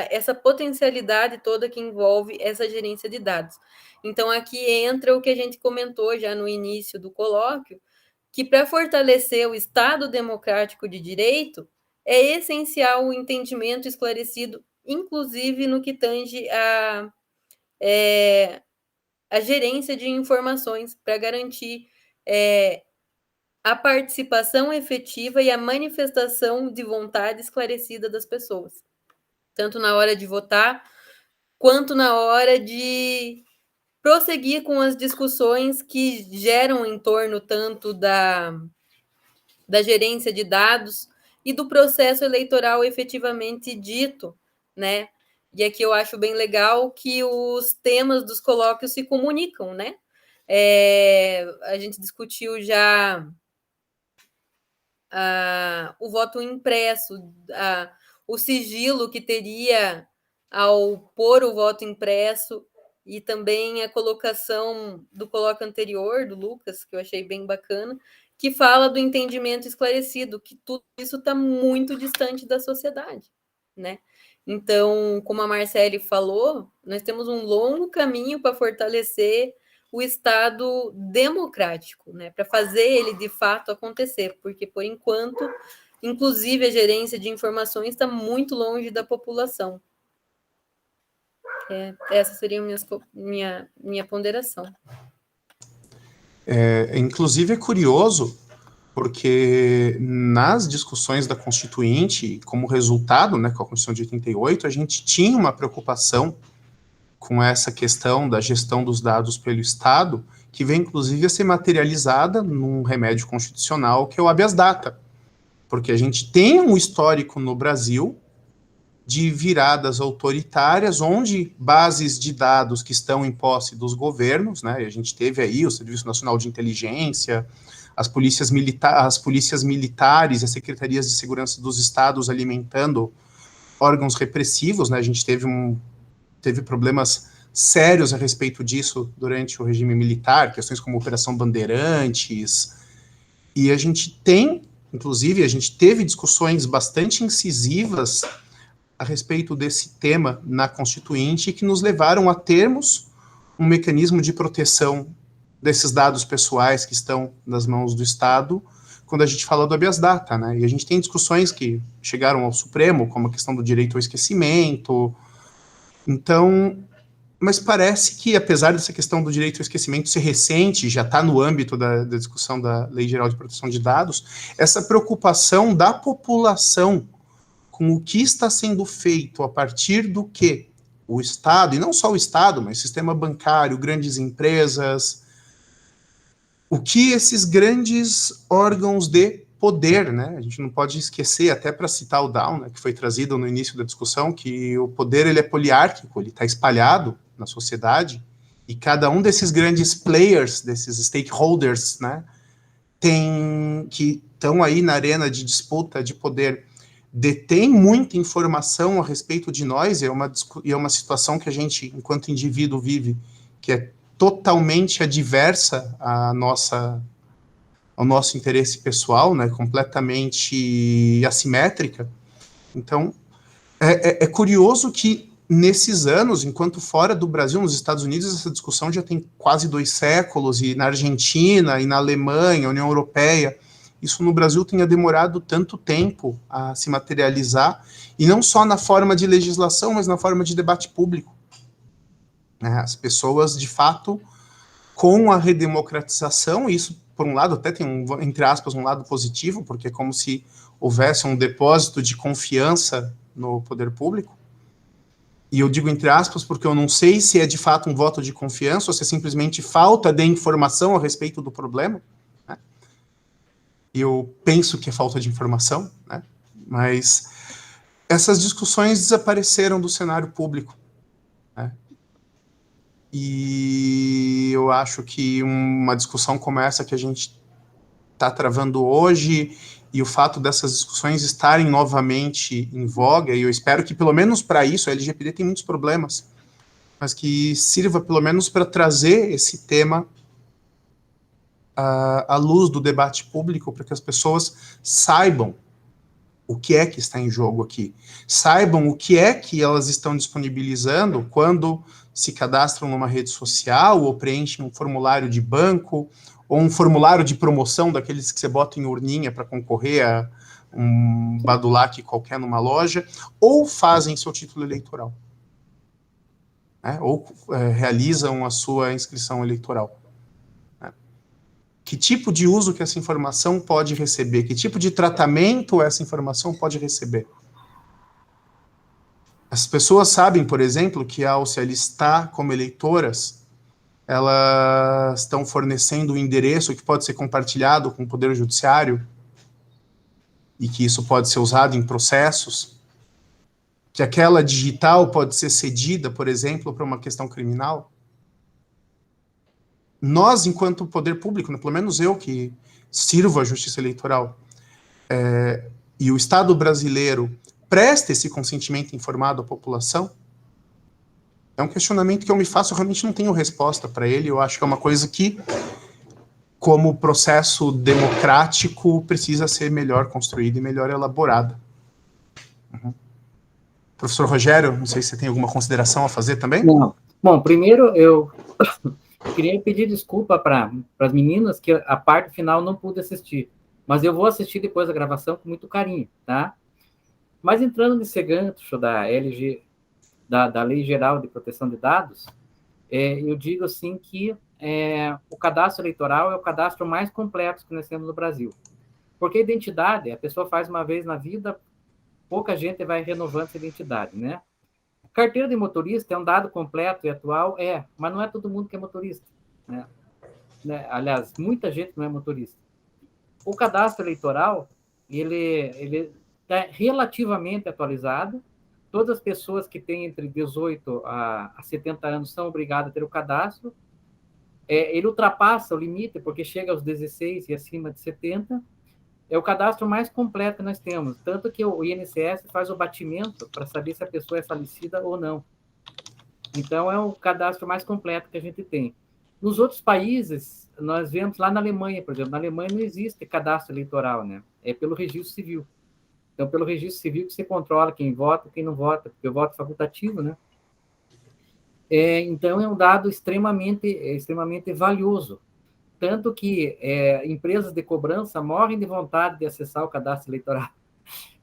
essa potencialidade toda que envolve essa gerência de dados. Então, aqui entra o que a gente comentou já no início do colóquio, que para fortalecer o Estado democrático de direito, é essencial o entendimento esclarecido, inclusive no que tange a gerência de informações, para garantir a participação efetiva e a manifestação de vontade esclarecida das pessoas, tanto na hora de votar, quanto na hora de prosseguir com as discussões que geram em torno tanto da gerência de dados e do processo eleitoral efetivamente dito, né? E aqui eu acho bem legal que os temas dos colóquios se comunicam, né? A gente discutiu já o voto impresso, o sigilo que teria ao pôr o voto impresso, e também a colocação do colóquio anterior, do Lucas, que eu achei bem bacana, que fala do entendimento esclarecido, que tudo isso está muito distante da sociedade, né? Então, como a Marcele falou, nós temos um longo caminho para fortalecer o Estado democrático, né, para fazer ele de fato acontecer, porque por enquanto, inclusive a gerência de informações está muito longe da população. Essa seria minha ponderação. Inclusive é curioso, porque nas discussões da Constituinte, como resultado, né, com a Constituição de 88, a gente tinha uma preocupação com essa questão da gestão dos dados pelo Estado, que vem inclusive a ser materializada num remédio constitucional, que é o habeas data, porque a gente tem um histórico no Brasil de viradas autoritárias, onde bases de dados que estão em posse dos governos, né, a gente teve aí o Serviço Nacional de Inteligência, as polícias militares, as secretarias de segurança dos estados alimentando órgãos repressivos, né, a gente teve problemas sérios a respeito disso durante o regime militar, questões como Operação Bandeirantes, e a gente teve discussões bastante incisivas a respeito desse tema na Constituinte, que nos levaram a termos um mecanismo de proteção desses dados pessoais que estão nas mãos do Estado, quando a gente fala do habeas data, né? E a gente tem discussões que chegaram ao Supremo, como a questão do direito ao esquecimento. Então, mas parece que, apesar dessa questão do direito ao esquecimento ser recente, já está no âmbito da discussão da Lei Geral de Proteção de Dados, essa preocupação da população com o que está sendo feito a partir do que o Estado, e não só o Estado, mas sistema bancário, grandes empresas, o que esses grandes órgãos de poder, né? A gente não pode esquecer, até para citar o Down, né, que foi trazido no início da discussão, que o poder ele é poliárquico, ele está espalhado na sociedade, e cada um desses grandes players, desses stakeholders, né, que estão aí na arena de disputa de poder, detém muita informação a respeito de nós, é uma situação que a gente, enquanto indivíduo, vive, que é totalmente adversa ao nosso interesse pessoal, né, completamente assimétrica. Então, é curioso que nesses anos, enquanto fora do Brasil, nos Estados Unidos, essa discussão já tem quase 2 séculos, e na Argentina, e na Alemanha, União Europeia, isso no Brasil tenha demorado tanto tempo a se materializar, e não só na forma de legislação, mas na forma de debate público. As pessoas, de fato, com a redemocratização, isso, por um lado, até tem, entre aspas, um lado positivo, porque é como se houvesse um depósito de confiança no poder público, e eu digo entre aspas porque eu não sei se é de fato um voto de confiança ou se é simplesmente falta de informação a respeito do problema, né? Eu penso que é falta de informação, né? Mas essas discussões desapareceram do cenário público, né? E eu acho que uma discussão como essa que a gente está travando hoje, e o fato dessas discussões estarem novamente em voga, e eu espero que pelo menos para isso, a LGPD tem muitos problemas, mas que sirva pelo menos para trazer esse tema à luz do debate público, para que as pessoas saibam o que é que está em jogo aqui, saibam o que é que elas estão disponibilizando quando se cadastram numa rede social, ou preenchem um formulário de banco, ou um formulário de promoção daqueles que você bota em urninha para concorrer a um badulaque qualquer numa loja, ou fazem seu título eleitoral, né? Ou realizam a sua inscrição eleitoral. Né? Que tipo de uso que essa informação pode receber? Que tipo de tratamento essa informação pode receber? As pessoas sabem, por exemplo, que ao se alistar como eleitoras, elas estão fornecendo um endereço que pode ser compartilhado com o Poder Judiciário e que isso pode ser usado em processos, que aquela digital pode ser cedida, por exemplo, para uma questão criminal. Nós, enquanto poder público, né, pelo menos eu que sirvo a Justiça Eleitoral, e o Estado brasileiro presta esse consentimento informado à população, é um questionamento que eu me faço, eu realmente não tenho resposta para ele, eu acho que é uma coisa que, como processo democrático, precisa ser melhor construída e melhor elaborada. Uhum. Professor Rogério, não sei se você tem alguma consideração a fazer também? Não. Bom, primeiro eu queria pedir desculpa para as meninas que a parte final não pude assistir, mas eu vou assistir depois da gravação com muito carinho, tá? Mas entrando nesse gancho da da Lei Geral de Proteção de Dados, eu digo assim que o cadastro eleitoral é o cadastro mais completo que nós temos no Brasil. Porque a identidade, a pessoa faz uma vez na vida, pouca gente vai renovando essa identidade, né? Carteira de motorista é um dado completo e atual, mas não é todo mundo que é motorista, né? Aliás, muita gente não é motorista. O cadastro eleitoral, ele está relativamente atualizado. Todas as pessoas que têm entre 18 a 70 anos são obrigadas a ter o cadastro. Ele ultrapassa o limite, porque chega aos 16 e acima de 70. É o cadastro mais completo que nós temos. Tanto que o INSS faz o batimento para saber se a pessoa é falecida ou não. Então, é o cadastro mais completo que a gente tem. Nos outros países, nós vemos lá na Alemanha, por exemplo. Na Alemanha não existe cadastro eleitoral, né? É pelo registro civil. Então, pelo registro civil que você controla quem vota e quem não vota, porque o voto é facultativo, né? Então, é um dado extremamente valioso. Tanto que empresas de cobrança morrem de vontade de acessar o cadastro eleitoral.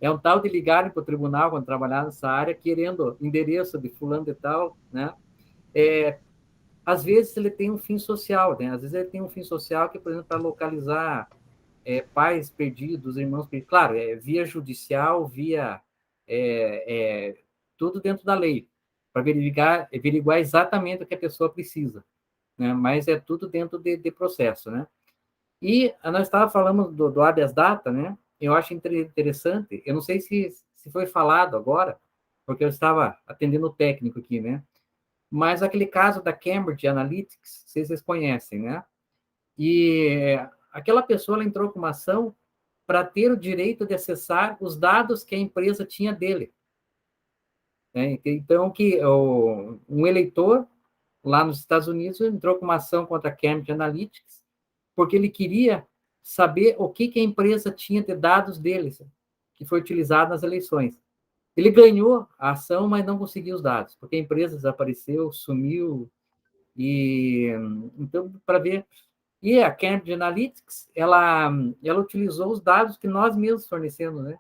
É um tal de ligarem para o tribunal, quando trabalhar nessa área, querendo endereço de fulano de tal, né? Às vezes ele tem um fim social, né? Às vezes ele tem um fim social que, por exemplo, para localizar pais perdidos, irmãos perdidos. Claro, via judicial, via tudo dentro da lei, para averiguar exatamente o que a pessoa precisa, né? Mas é tudo dentro de processo, né? E nós estávamos falando do habeas data, né? Eu acho interessante, eu não sei se foi falado agora, porque eu estava atendendo o técnico aqui, né? Mas aquele caso da Cambridge Analytics, vocês conhecem, né? E aquela pessoa ela entrou com uma ação para ter o direito de acessar os dados que a empresa tinha dele. Né? Então, um eleitor lá nos Estados Unidos entrou com uma ação contra a Cambridge Analytics, porque ele queria saber o que a empresa tinha de dados deles, que foi utilizado nas eleições. Ele ganhou a ação, mas não conseguiu os dados, porque a empresa desapareceu, sumiu, e então, para ver. E a Cambridge Analytics, ela utilizou os dados que nós mesmos fornecemos, né?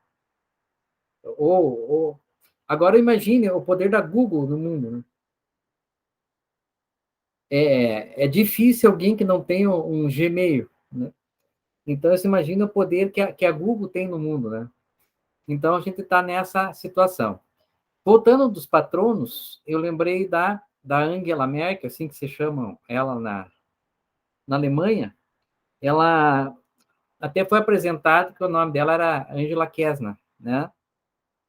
Agora imagine o poder da Google no mundo, né? É difícil alguém que não tenha um Gmail, né? Então, você imagina o poder que a Google tem no mundo, né? Então, a gente está nessa situação. Voltando dos patronos, eu lembrei da Angela Merkel, assim que se chamam ela na Alemanha. Ela até foi apresentado que o nome dela era Angela Kessner, né?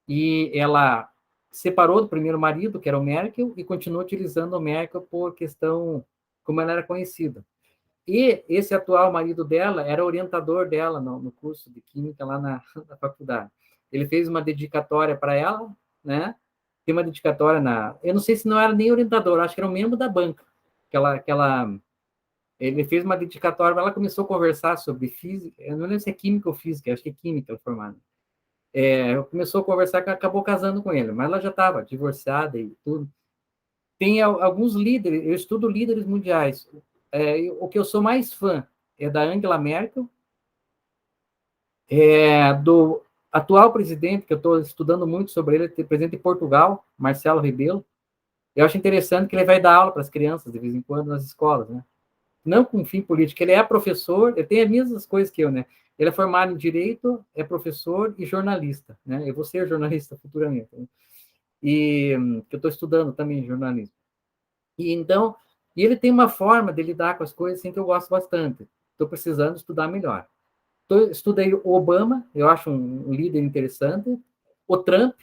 E ela separou do primeiro marido, que era o Merkel, e continuou utilizando o Merkel por questão como ela era conhecida. E esse atual marido dela era orientador dela no curso de química lá na faculdade. Ele fez uma dedicatória para ela, né? Tem uma dedicatória eu não sei se não era nem orientador, acho que era um membro da banca. Ele fez uma dedicatória, ela começou a conversar sobre física, eu não lembro se é química ou física, acho que é química ela formada. Começou a conversar, acabou casando com ele, mas ela já estava divorciada e tudo. Tem alguns líderes, eu estudo líderes mundiais. O que eu sou mais fã é da Angela Merkel, do atual presidente, que eu estou estudando muito sobre ele, presidente de Portugal, Marcelo Rebelo. Eu acho interessante que ele vai dar aula para as crianças, de vez em quando, nas escolas, né? Não com fim político, ele é professor, ele tem as mesmas coisas que eu, né? Ele é formado em Direito, é professor e jornalista, né? Eu vou ser jornalista futuramente, né? E eu estou estudando também jornalismo. Então, ele tem uma forma de lidar com as coisas assim, que eu gosto bastante. Estou precisando estudar melhor. Estudei o Obama, eu acho um líder interessante. O Trump,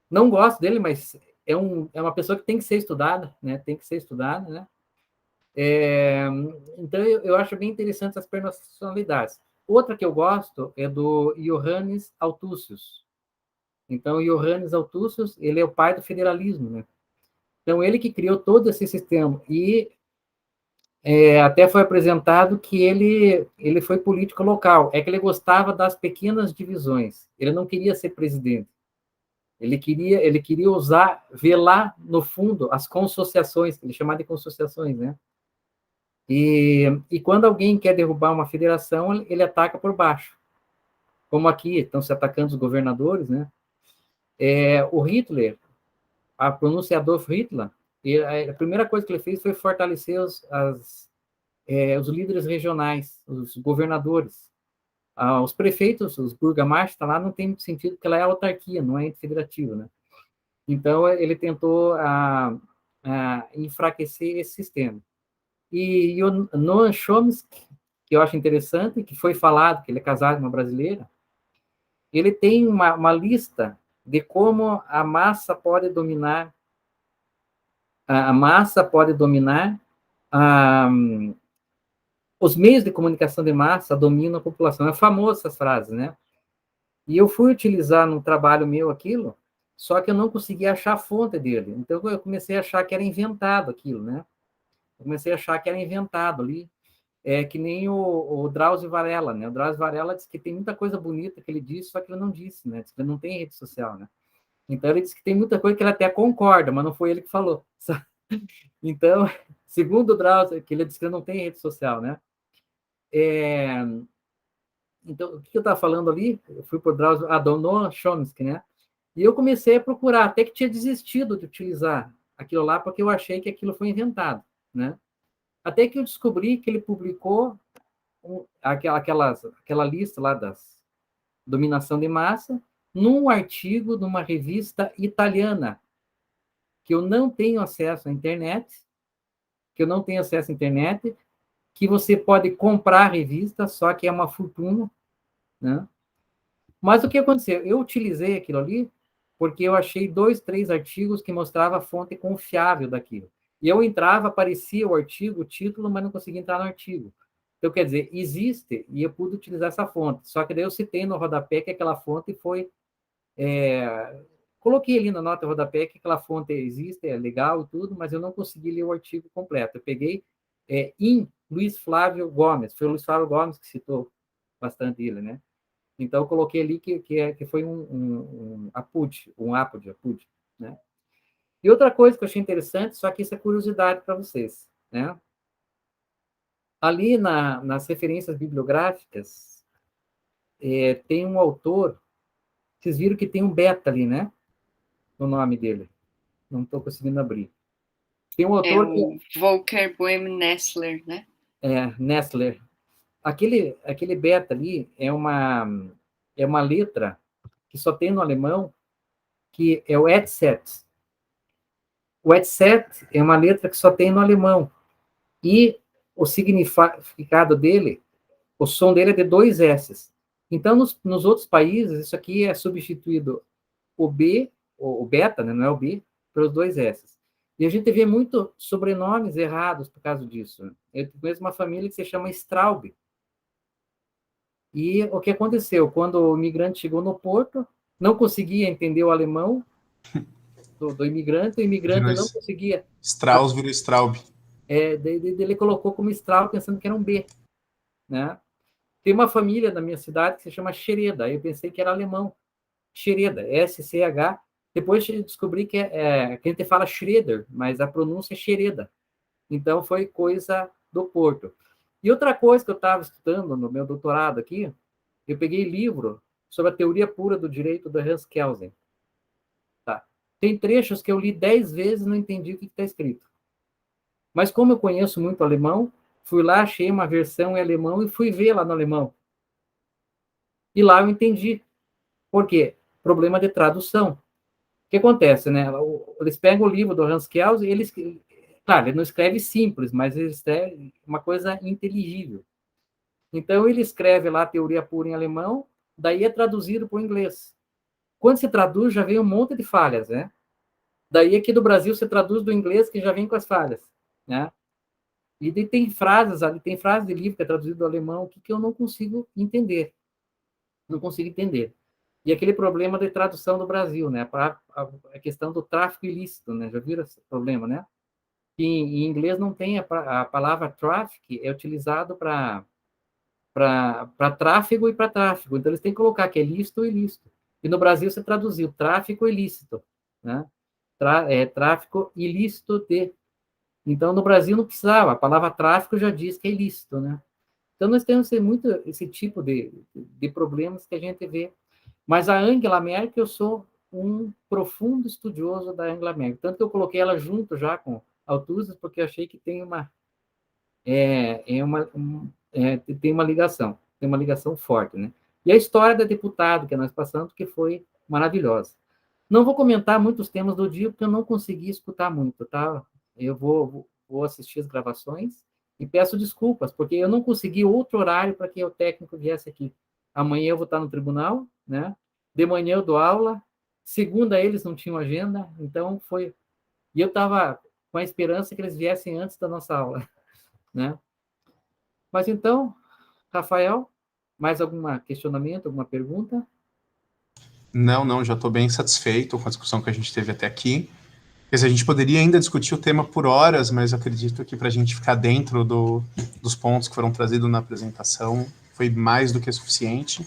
não gosto dele, mas é uma pessoa que tem que ser estudada, né? Tem que ser estudada, né? Então, eu acho bem interessante as personalidades. Outra que eu gosto é do Iohannis Altúcios. Então, o Iohannis Altúcios, ele é o pai do federalismo, né? Então, ele que criou todo esse sistema. E até foi apresentado que ele foi político local. É que ele gostava das pequenas divisões. Ele não queria ser presidente. Ele queria ver lá no fundo as consociações, ele chamava de consociações, né? E quando alguém quer derrubar uma federação, ele ataca por baixo. Como aqui estão se atacando os governadores, né? O Hitler, a pronúncia Adolf Hitler, a primeira coisa que ele fez foi fortalecer os líderes regionais, os governadores. Os prefeitos, os burgomasters, lá não tem muito sentido, porque ela é autarquia, não é ente federativo, né? Então, ele tentou enfraquecer esse sistema. E o Noam Chomsky, que eu acho interessante, que foi falado que ele é casado com uma brasileira, ele tem uma lista de como a massa pode dominar os meios de comunicação de massa dominam a população. É famoso essas frases, né? E eu fui utilizar no trabalho meu aquilo, só que eu não conseguia achar a fonte dele. Então, eu comecei a achar que era inventado aquilo, né? Eu comecei a achar que era inventado ali. Que nem o Drauzio Varela, né? O Drauzio Varela disse que tem muita coisa bonita que ele disse, só que ele não disse, né? Diz que ele não tem rede social, né? Então, ele disse que tem muita coisa que ele até concorda, mas não foi ele que falou. Então, segundo o Drauzio, que ele disse que ele não tem rede social, né? Então, o que eu estava falando ali? Eu fui por Drauzio, do Noam Chomsky, né? E eu comecei a procurar, até que tinha desistido de utilizar aquilo lá, porque eu achei que aquilo foi inventado, né? Até que eu descobri que ele publicou aquela lista lá das dominação de massa num artigo de uma revista italiana, que eu não tenho acesso à internet, que você pode comprar a revista, só que é uma fortuna, né? Mas o que aconteceu? Eu utilizei aquilo ali porque eu achei 2, 3 artigos que mostravam a fonte confiável daquilo. E eu entrava, aparecia o artigo, o título, mas não conseguia entrar no artigo. Então, quer dizer, existe, e eu pude utilizar essa fonte. Só que daí eu citei no rodapé que aquela fonte foi... coloquei ali na nota rodapé que aquela fonte existe, é legal e tudo, mas eu não consegui ler o artigo completo. Eu peguei em Luiz Flávio Gomes, foi o Luiz Flávio Gomes que citou bastante ele, né? Então, eu coloquei ali que foi um APUD, né? E outra coisa que eu achei interessante, só que isso é curiosidade para vocês, né? Ali nas referências bibliográficas, tem um autor, vocês viram que tem um beta ali, né? No nome dele. Não estou conseguindo abrir. Tem um autor o Volker Boehm-Nessler, né? Nessler. Aquele beta ali é uma letra que só tem no alemão, que é o Etset. O Etset é uma letra que só tem no alemão. E o significado dele, o som dele é de 2 S's. Então, nos outros países, isso aqui é substituído o B, o beta, né, não é o B, pelos 2 S's. E a gente vê muito sobrenomes errados por causa disso. Eu conheço uma família que se chama Straub. E o que aconteceu? Quando o imigrante chegou no porto, não conseguia entender o alemão do imigrante, o imigrante não conseguia... Strauss virou Straub. Ele colocou como Straub, pensando que era um B, né? Tem uma família na minha cidade que se chama Xereda, eu pensei que era alemão. Xereda, S-C-H. Depois descobri que a gente fala Schroeder, mas a pronúncia é Xereda. Então, foi coisa do Porto. E outra coisa que eu estava estudando no meu doutorado aqui, eu peguei livro sobre a teoria pura do direito do Hans Kelsen. Tá? Tem trechos que eu li 10 vezes e não entendi o que está escrito. Mas como eu conheço muito alemão, fui lá, achei uma versão em alemão e fui ver lá no alemão. E lá eu entendi. Por quê? Problema de tradução. O que acontece, né? Eles pegam o livro do Hans Kelsen e eles... Claro, ele não escreve simples, mas ele escreve uma coisa inteligível. Então, ele escreve lá a teoria pura em alemão, daí é traduzido para o inglês. Quando se traduz, já vem um monte de falhas, né? Daí, aqui do Brasil, você traduz do inglês, que já vem com as falhas, né? E tem frases de livro que é traduzido do alemão que eu não consigo entender. Não consigo entender. E aquele problema de tradução do Brasil, né? A questão do tráfico ilícito, né? Já viram esse problema, né? Que em inglês não tem a palavra traffic, é utilizado para tráfego e para tráfico. Então, eles têm que colocar que é lícito e ilícito. E no Brasil, você traduziu tráfico ilícito, né? Tráfico ilícito de... Então, no Brasil, não precisava. A palavra tráfico já diz que é ilícito, né? Então, nós temos muito esse tipo de problemas que a gente vê. Mas a Angela Merkel, eu sou um profundo estudioso da Angela Merkel. Tanto que eu coloquei ela junto já com Althusser, porque eu achei que tem tem uma ligação forte, né? E a história da deputada que nós passamos, que foi maravilhosa. Não vou comentar muitos temas do dia, porque eu não consegui escutar muito, tá? Eu vou assistir as gravações e peço desculpas, porque eu não consegui outro horário para que o técnico viesse aqui. Amanhã eu vou estar no tribunal, né? De manhã eu dou aula, segunda eles não tinham agenda, então foi... E eu estava com a esperança que eles viessem antes da nossa aula, né? Mas então, Rafael, mais algum questionamento, alguma pergunta? Não, já estou bem satisfeito com a discussão que a gente teve até aqui. Quer dizer, a gente poderia ainda discutir o tema por horas, mas acredito que para a gente ficar dentro dos pontos que foram trazidos na apresentação, foi mais do que suficiente.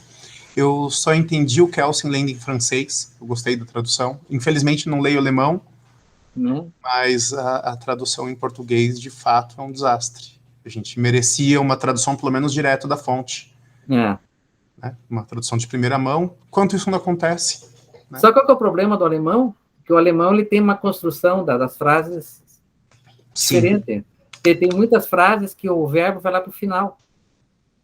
Eu só entendi o Kelsen lendo em francês, eu gostei da tradução. Infelizmente não leio alemão, Não. Mas a tradução em português, de fato, é um desastre. A gente merecia uma tradução, pelo menos, direto da fonte. Né? Uma tradução de primeira mão. Quanto isso não acontece? Né? Sabe qual que é o problema do alemão? Que o alemão ele tem uma construção das frases diferente. Ele tem muitas frases que o verbo vai lá para o final.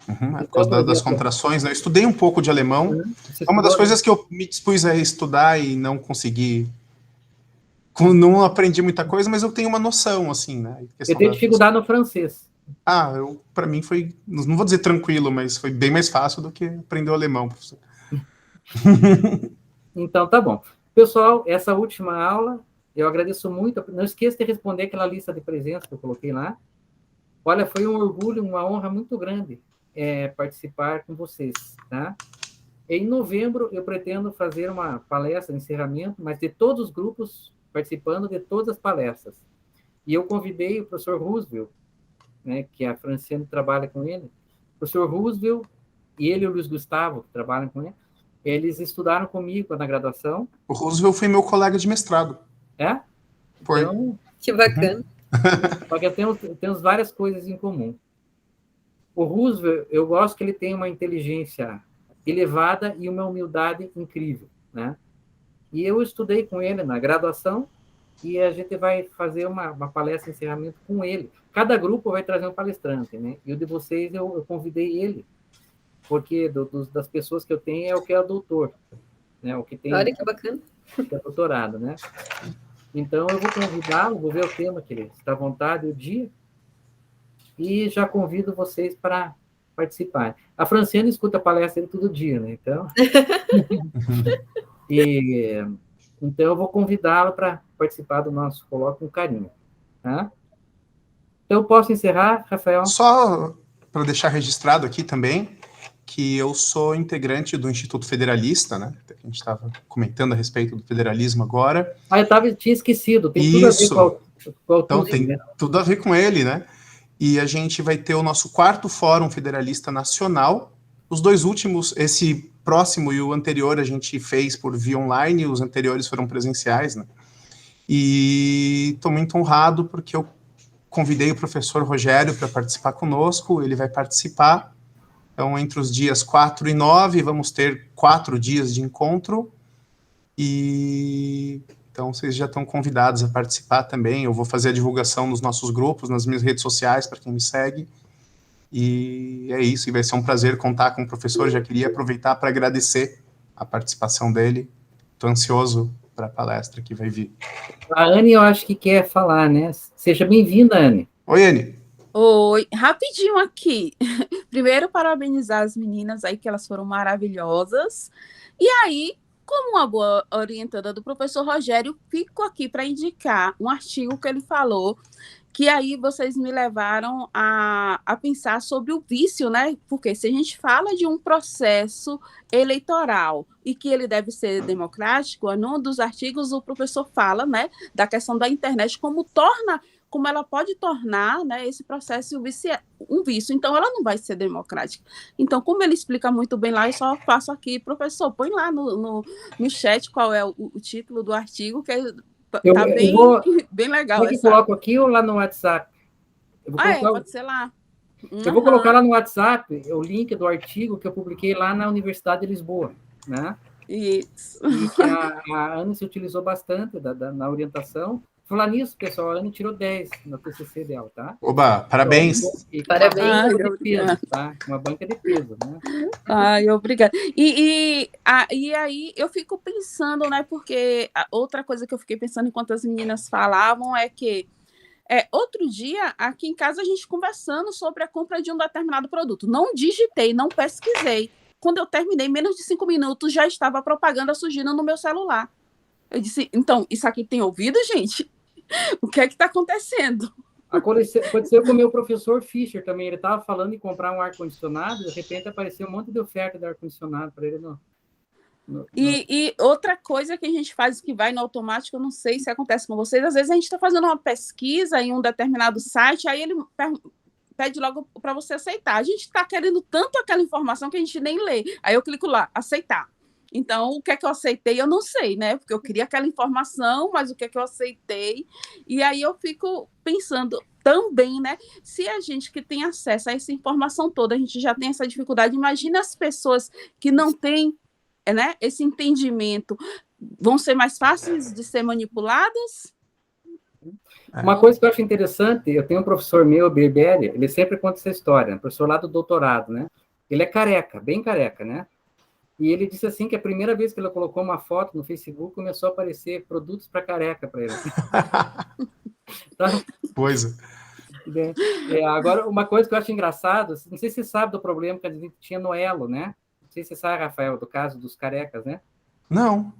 Por causa das contrações, né? Eu estudei um pouco de alemão. É uma das coisas que eu me dispus a estudar e não consegui... Não aprendi muita coisa, mas eu tenho uma noção, assim, né? Eu tenho dificuldade no francês. Para mim foi, não vou dizer tranquilo, mas foi bem mais fácil do que aprender o alemão, professor. Então, tá bom. Pessoal, essa última aula, eu agradeço muito. Não esqueça de responder aquela lista de presença que eu coloquei lá. Olha, foi um orgulho, uma honra muito grande participar com vocês, tá? Em novembro, eu pretendo fazer uma palestra de encerramento, mas de todos os grupos participando de todas as palestras. E eu convidei o professor Roosevelt, né, que a Franciane trabalha com ele. O professor Roosevelt e ele e o Luiz Gustavo, que trabalham com ele, eles estudaram comigo na graduação. O Roosevelt foi meu colega de mestrado. É? Foi. Então, Que bacana. só que temos várias coisas em comum. O Roosevelt, eu gosto que ele tem uma inteligência elevada e uma humildade incrível, né? E eu estudei com ele na graduação e a gente vai fazer uma palestra de encerramento com ele. Cada grupo vai trazer um palestrante, né? E o de vocês, eu convidei ele, porque das pessoas que eu tenho é o que é doutor, né? O que tem, Olha que bacana. que é doutorado, né? Então, eu vou convidá-lo, vou ver o tema que ele está à vontade, o dia, e já convido vocês para participar. A Franciane escuta a palestra dele todo dia, né? Então, então eu vou convidá-lo para participar do nosso colóquio com carinho. Tá? Então, posso encerrar, Rafael? Só para deixar registrado aqui também, que eu sou integrante do Instituto Federalista, né? A gente estava comentando a respeito do federalismo agora. Eu tinha esquecido, tem tudo a ver com o Então, TUF, tem né? tudo a ver com ele, né? E a gente vai ter o nosso 4º Fórum Federalista Nacional. Os 2 últimos, esse próximo e o anterior, a gente fez por via online, os anteriores foram presenciais, né? E estou muito honrado porque eu convidei o professor Rogério para participar conosco, ele vai participar. Então, entre os dias 4 e 9, vamos ter 4 dias de encontro. E então, vocês já estão convidados a participar também. Eu vou fazer a divulgação nos nossos grupos, nas minhas redes sociais, para quem me segue. E é isso, e vai ser um prazer contar com o professor. Já queria aproveitar para agradecer a participação dele. Estou ansioso para a palestra que vai vir. A Anne, eu acho que quer falar, né? Seja bem-vinda, Anne. Oi, Anne. Oi, rapidinho aqui. Primeiro, parabenizar as meninas aí, que elas foram maravilhosas. E aí, como uma boa orientanda do professor Rogério, fico aqui para indicar um artigo que ele falou, que aí vocês me levaram a pensar sobre o vício, né? Porque se a gente fala de um processo eleitoral e que ele deve ser democrático, num dos artigos o professor fala, né, da questão da internet, como ela pode tornar, né, esse processo um vício. Então, ela não vai ser democrática. Então, como ele explica muito bem lá, eu só faço aqui, professor, põe lá no chat qual é o título do artigo, que está bem legal. Eu coloco aqui ou lá no WhatsApp? Pode ser lá. Eu vou colocar lá no WhatsApp o link do artigo que eu publiquei lá na Universidade de Lisboa, né? Isso. E que a Anne se utilizou bastante na orientação. Falar nisso, pessoal, a Anne tirou 10 no TCC dela, tá? Oba, parabéns! Parabéns! Uma banca de peso, né? Ai, obrigada. E aí eu fico pensando, né, porque outra coisa que eu fiquei pensando enquanto as meninas falavam é que outro dia, aqui em casa, a gente conversando sobre a compra de um determinado produto. Não digitei, não pesquisei. Quando eu terminei, menos de 5 minutos, já estava a propaganda surgindo no meu celular. Eu disse, então, isso aqui tem ouvido, gente? O que é que está acontecendo? Aconteceu com o meu professor Fischer também. Ele estava falando em comprar um ar-condicionado, de repente apareceu um monte de oferta de ar-condicionado para ele. E outra coisa que a gente faz que vai no automático, eu não sei se acontece com vocês, às vezes a gente está fazendo uma pesquisa em um determinado site, aí ele pede logo para você aceitar. A gente está querendo tanto aquela informação que a gente nem lê. Aí eu clico lá, aceitar. Então, o que é que eu aceitei, eu não sei, né? Porque eu queria aquela informação, mas o que é que eu aceitei? E aí eu fico pensando também, né? Se a gente que tem acesso a essa informação toda, a gente já tem essa dificuldade, imagina as pessoas que não têm, né, esse entendimento, vão ser mais fáceis de ser manipuladas? Uma coisa que eu acho interessante, eu tenho um professor meu, Berberi, ele sempre conta essa história, professor lá do doutorado, né? Ele é careca, bem careca, né? E ele disse assim que a primeira vez que ele colocou uma foto no Facebook, começou a aparecer produtos para careca para ele. Tá? Pois é. Agora, uma coisa que eu acho engraçado, não sei se você sabe do problema que a gente tinha no Elo, né? Não sei se você sabe, Rafael, do caso dos carecas, né? Não.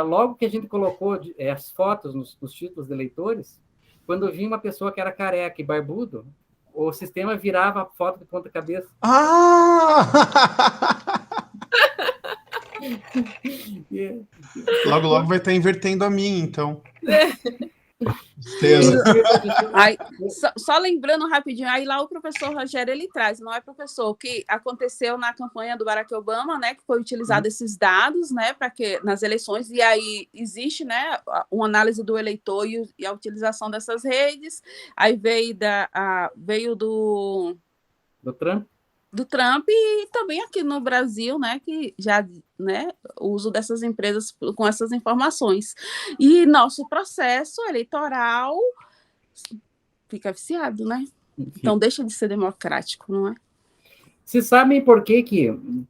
Logo que a gente colocou as fotos nos títulos de leitores, quando vinha uma pessoa que era careca e barbudo, o sistema virava a foto de ponta cabeça. Logo vai estar invertendo a minha, então. Certeza. Aí, só lembrando rapidinho, aí lá o professor Rogério, ele traz, não é, professor, o que aconteceu na campanha do Barack Obama, né, que foi utilizado esses dados, né, para que nas eleições, e aí existe, né, uma análise do eleitor e a utilização dessas redes, aí veio Do Trump. E também aqui no Brasil, né, que já, né, o uso dessas empresas com essas informações. E nosso processo eleitoral fica viciado, né? Então deixa de ser democrático, não é? Vocês sabem por que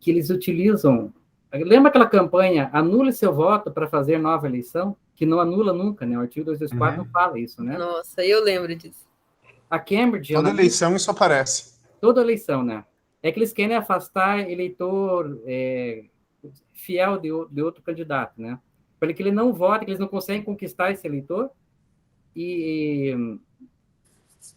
eles utilizam... Lembra aquela campanha, anule seu voto para fazer nova eleição? Que não anula nunca, né? O artigo 224 não fala isso, né? Nossa, eu lembro disso. A Cambridge... Toda eleição isso aparece. Toda eleição, né? É que eles querem afastar eleitor fiel de outro candidato, né? Para que ele não vote, que eles não conseguem conquistar esse eleitor e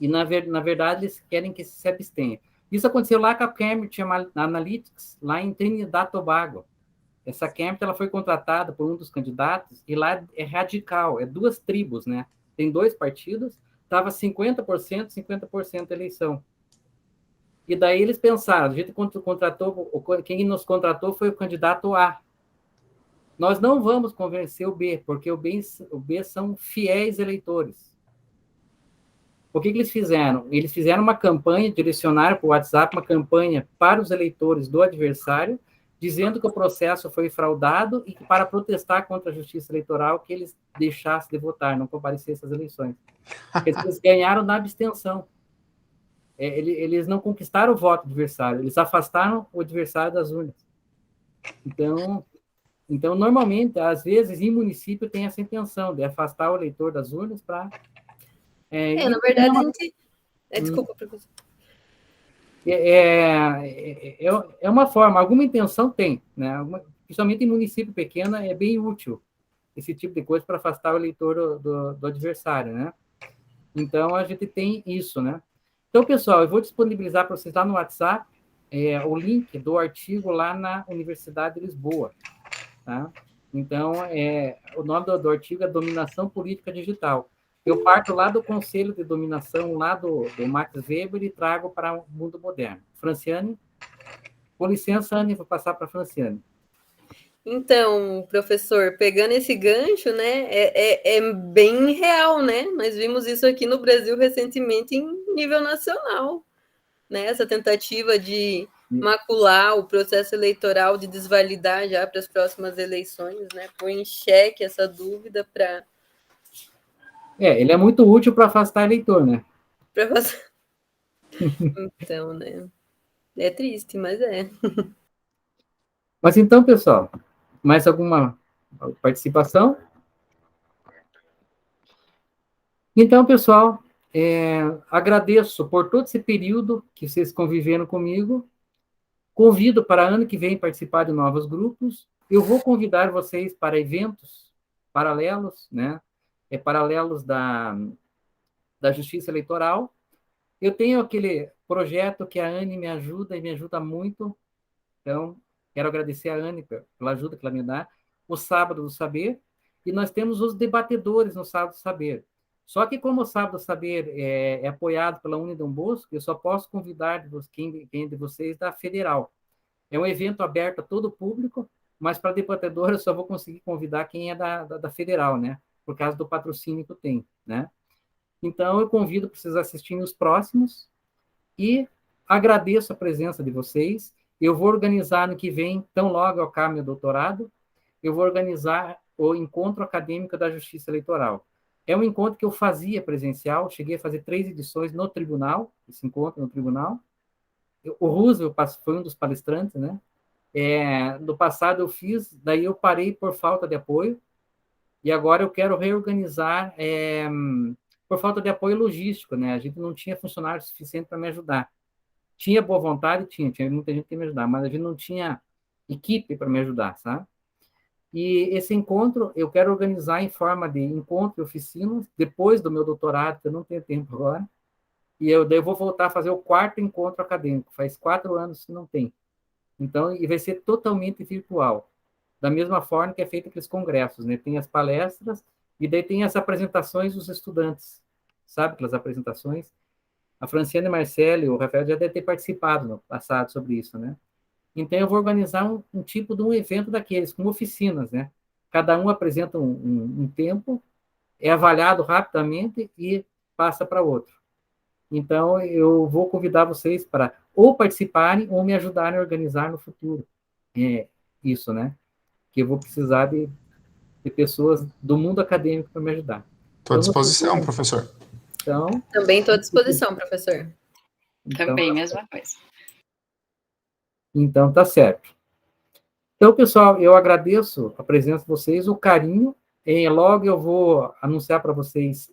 na verdade, eles querem que se abstenha. Isso aconteceu lá com a Cambridge Analytics, lá em Trinidad e Tobago. Essa Cambridge ela foi contratada por um dos candidatos, e lá é radical, é 2 tribos, né? Tem 2 partidos, estava 50%, 50% eleição. E daí eles pensaram, a gente contratou, quem nos contratou foi o candidato A. Nós não vamos convencer o B, porque o B são fiéis eleitores. O que eles fizeram? Eles fizeram uma campanha, direcionaram para o WhatsApp uma campanha para os eleitores do adversário, dizendo que o processo foi fraudado e que para protestar contra a justiça eleitoral que eles deixassem de votar, não comparecessem às eleições. Eles ganharam na abstenção. Eles não conquistaram o voto do adversário, eles afastaram o adversário das urnas. Então, normalmente, às vezes, em município tem essa intenção de afastar o eleitor das urnas para... na verdade, a gente... Desculpa, professor. É uma forma, alguma intenção tem, né? Principalmente em município pequeno, é bem útil esse tipo de coisa para afastar o eleitor do adversário, né? Então, a gente tem isso, né? Então, pessoal, eu vou disponibilizar para vocês lá no WhatsApp o link do artigo lá na Universidade de Lisboa, tá? Então, o nome do artigo é Dominação Política Digital. Eu parto lá do Conselho de Dominação, lá do Max Weber, e trago para o mundo moderno. Franciane? Com licença, Anne, vou passar para a Franciane. Então, professor, pegando esse gancho, né, é bem real, né? Nós vimos isso aqui no Brasil recentemente em nível nacional, né? Essa tentativa de macular o processo eleitoral, de desvalidar já para as próximas eleições, né? Pôr em xeque essa dúvida para... ele é muito útil para afastar eleitor, né? Então, né? É triste, mas é. Mas então, pessoal, mais alguma participação? Então, pessoal, agradeço por todo esse período que vocês conviveram comigo. Convido para ano que vem participar de novos grupos. Eu vou convidar vocês para eventos paralelos, né? Paralelos da Justiça Eleitoral. Eu tenho aquele projeto que a Anne me ajuda, e me ajuda muito. Então, quero agradecer a Anne pela ajuda que ela me dá. O Sábado do Saber. E nós temos os debatedores no Sábado do Saber. Só que, como o Sábado do Saber é apoiado pela Unidom Bosco, eu só posso convidar quem de vocês da Federal. É um evento aberto a todo o público, mas para debatedor eu só vou conseguir convidar quem é da Federal, né? Por causa do patrocínio que eu tenho, né? Então, eu convido para vocês assistirem os próximos e agradeço a presença de vocês. Eu vou organizar no que vem, tão logo eu acabe meu doutorado, eu vou organizar o Encontro Acadêmico da Justiça Eleitoral. É um encontro que eu fazia presencial, cheguei a fazer 3 edições no tribunal, esse encontro no tribunal. O Roosevelt foi um dos palestrantes, né? No passado eu fiz, daí eu parei por falta de apoio, e agora eu quero reorganizar por falta de apoio logístico, né? A gente não tinha funcionário suficiente para me ajudar. Tinha boa vontade, tinha muita gente que me ajudar, mas a gente não tinha equipe para me ajudar, sabe? E esse encontro eu quero organizar em forma de encontro e oficinas, depois do meu doutorado, que eu não tenho tempo agora, e daí eu vou voltar a fazer o 4º encontro acadêmico, faz 4 anos que não tem. Então, e vai ser totalmente virtual, da mesma forma que é feito aqueles congressos, né? Tem as palestras E daí tem as apresentações dos estudantes, sabe? Aquelas apresentações. A Franciane Marcelli, o Rafael já deve ter participado no passado sobre isso, né? Então, eu vou organizar um tipo de um evento daqueles, com oficinas, né? Cada um apresenta um tempo, é avaliado rapidamente e passa para outro. Então, eu vou convidar vocês para ou participarem ou me ajudarem a organizar no futuro. Isso, né? Que eu vou precisar de pessoas do mundo acadêmico para me ajudar. Estou à Então, disposição, professor. Então, Também estou à disposição, professor. Também, mesma coisa. Então, tá certo. Então, pessoal, eu agradeço a presença de vocês, o carinho. Logo eu vou anunciar para vocês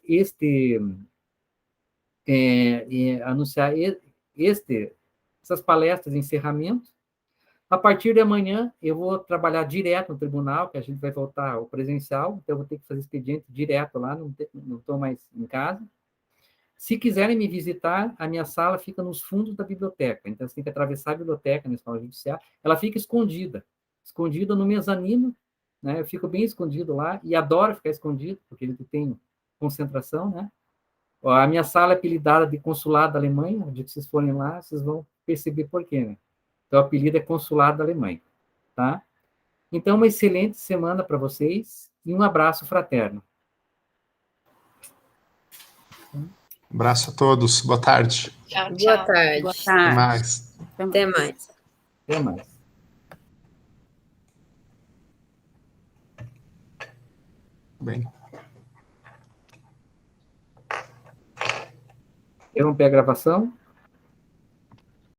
essas palestras de encerramento. A partir de amanhã, eu vou trabalhar direto no tribunal, que a gente vai voltar ao presencial, então eu vou ter que fazer expediente direto lá, não estou mais em casa. Se quiserem me visitar, a minha sala fica nos fundos da biblioteca, então você tem que atravessar a biblioteca na escola judiciária, ela fica escondida no mezanino, né? Eu fico bem escondido lá, e adoro ficar escondido, porque ele tem concentração, né? A minha sala é apelidada de Consulado da Alemanha, onde vocês forem lá, vocês vão perceber por quê, né? Então, o apelido é Consulado da Alemanha, tá? Então, uma excelente semana para vocês e um abraço fraterno. Abraço a todos. Boa tarde. Tchau, Boa tchau. tarde. Boa Até tarde. mais. Até mais. Até mais. Bem. Interromper a gravação.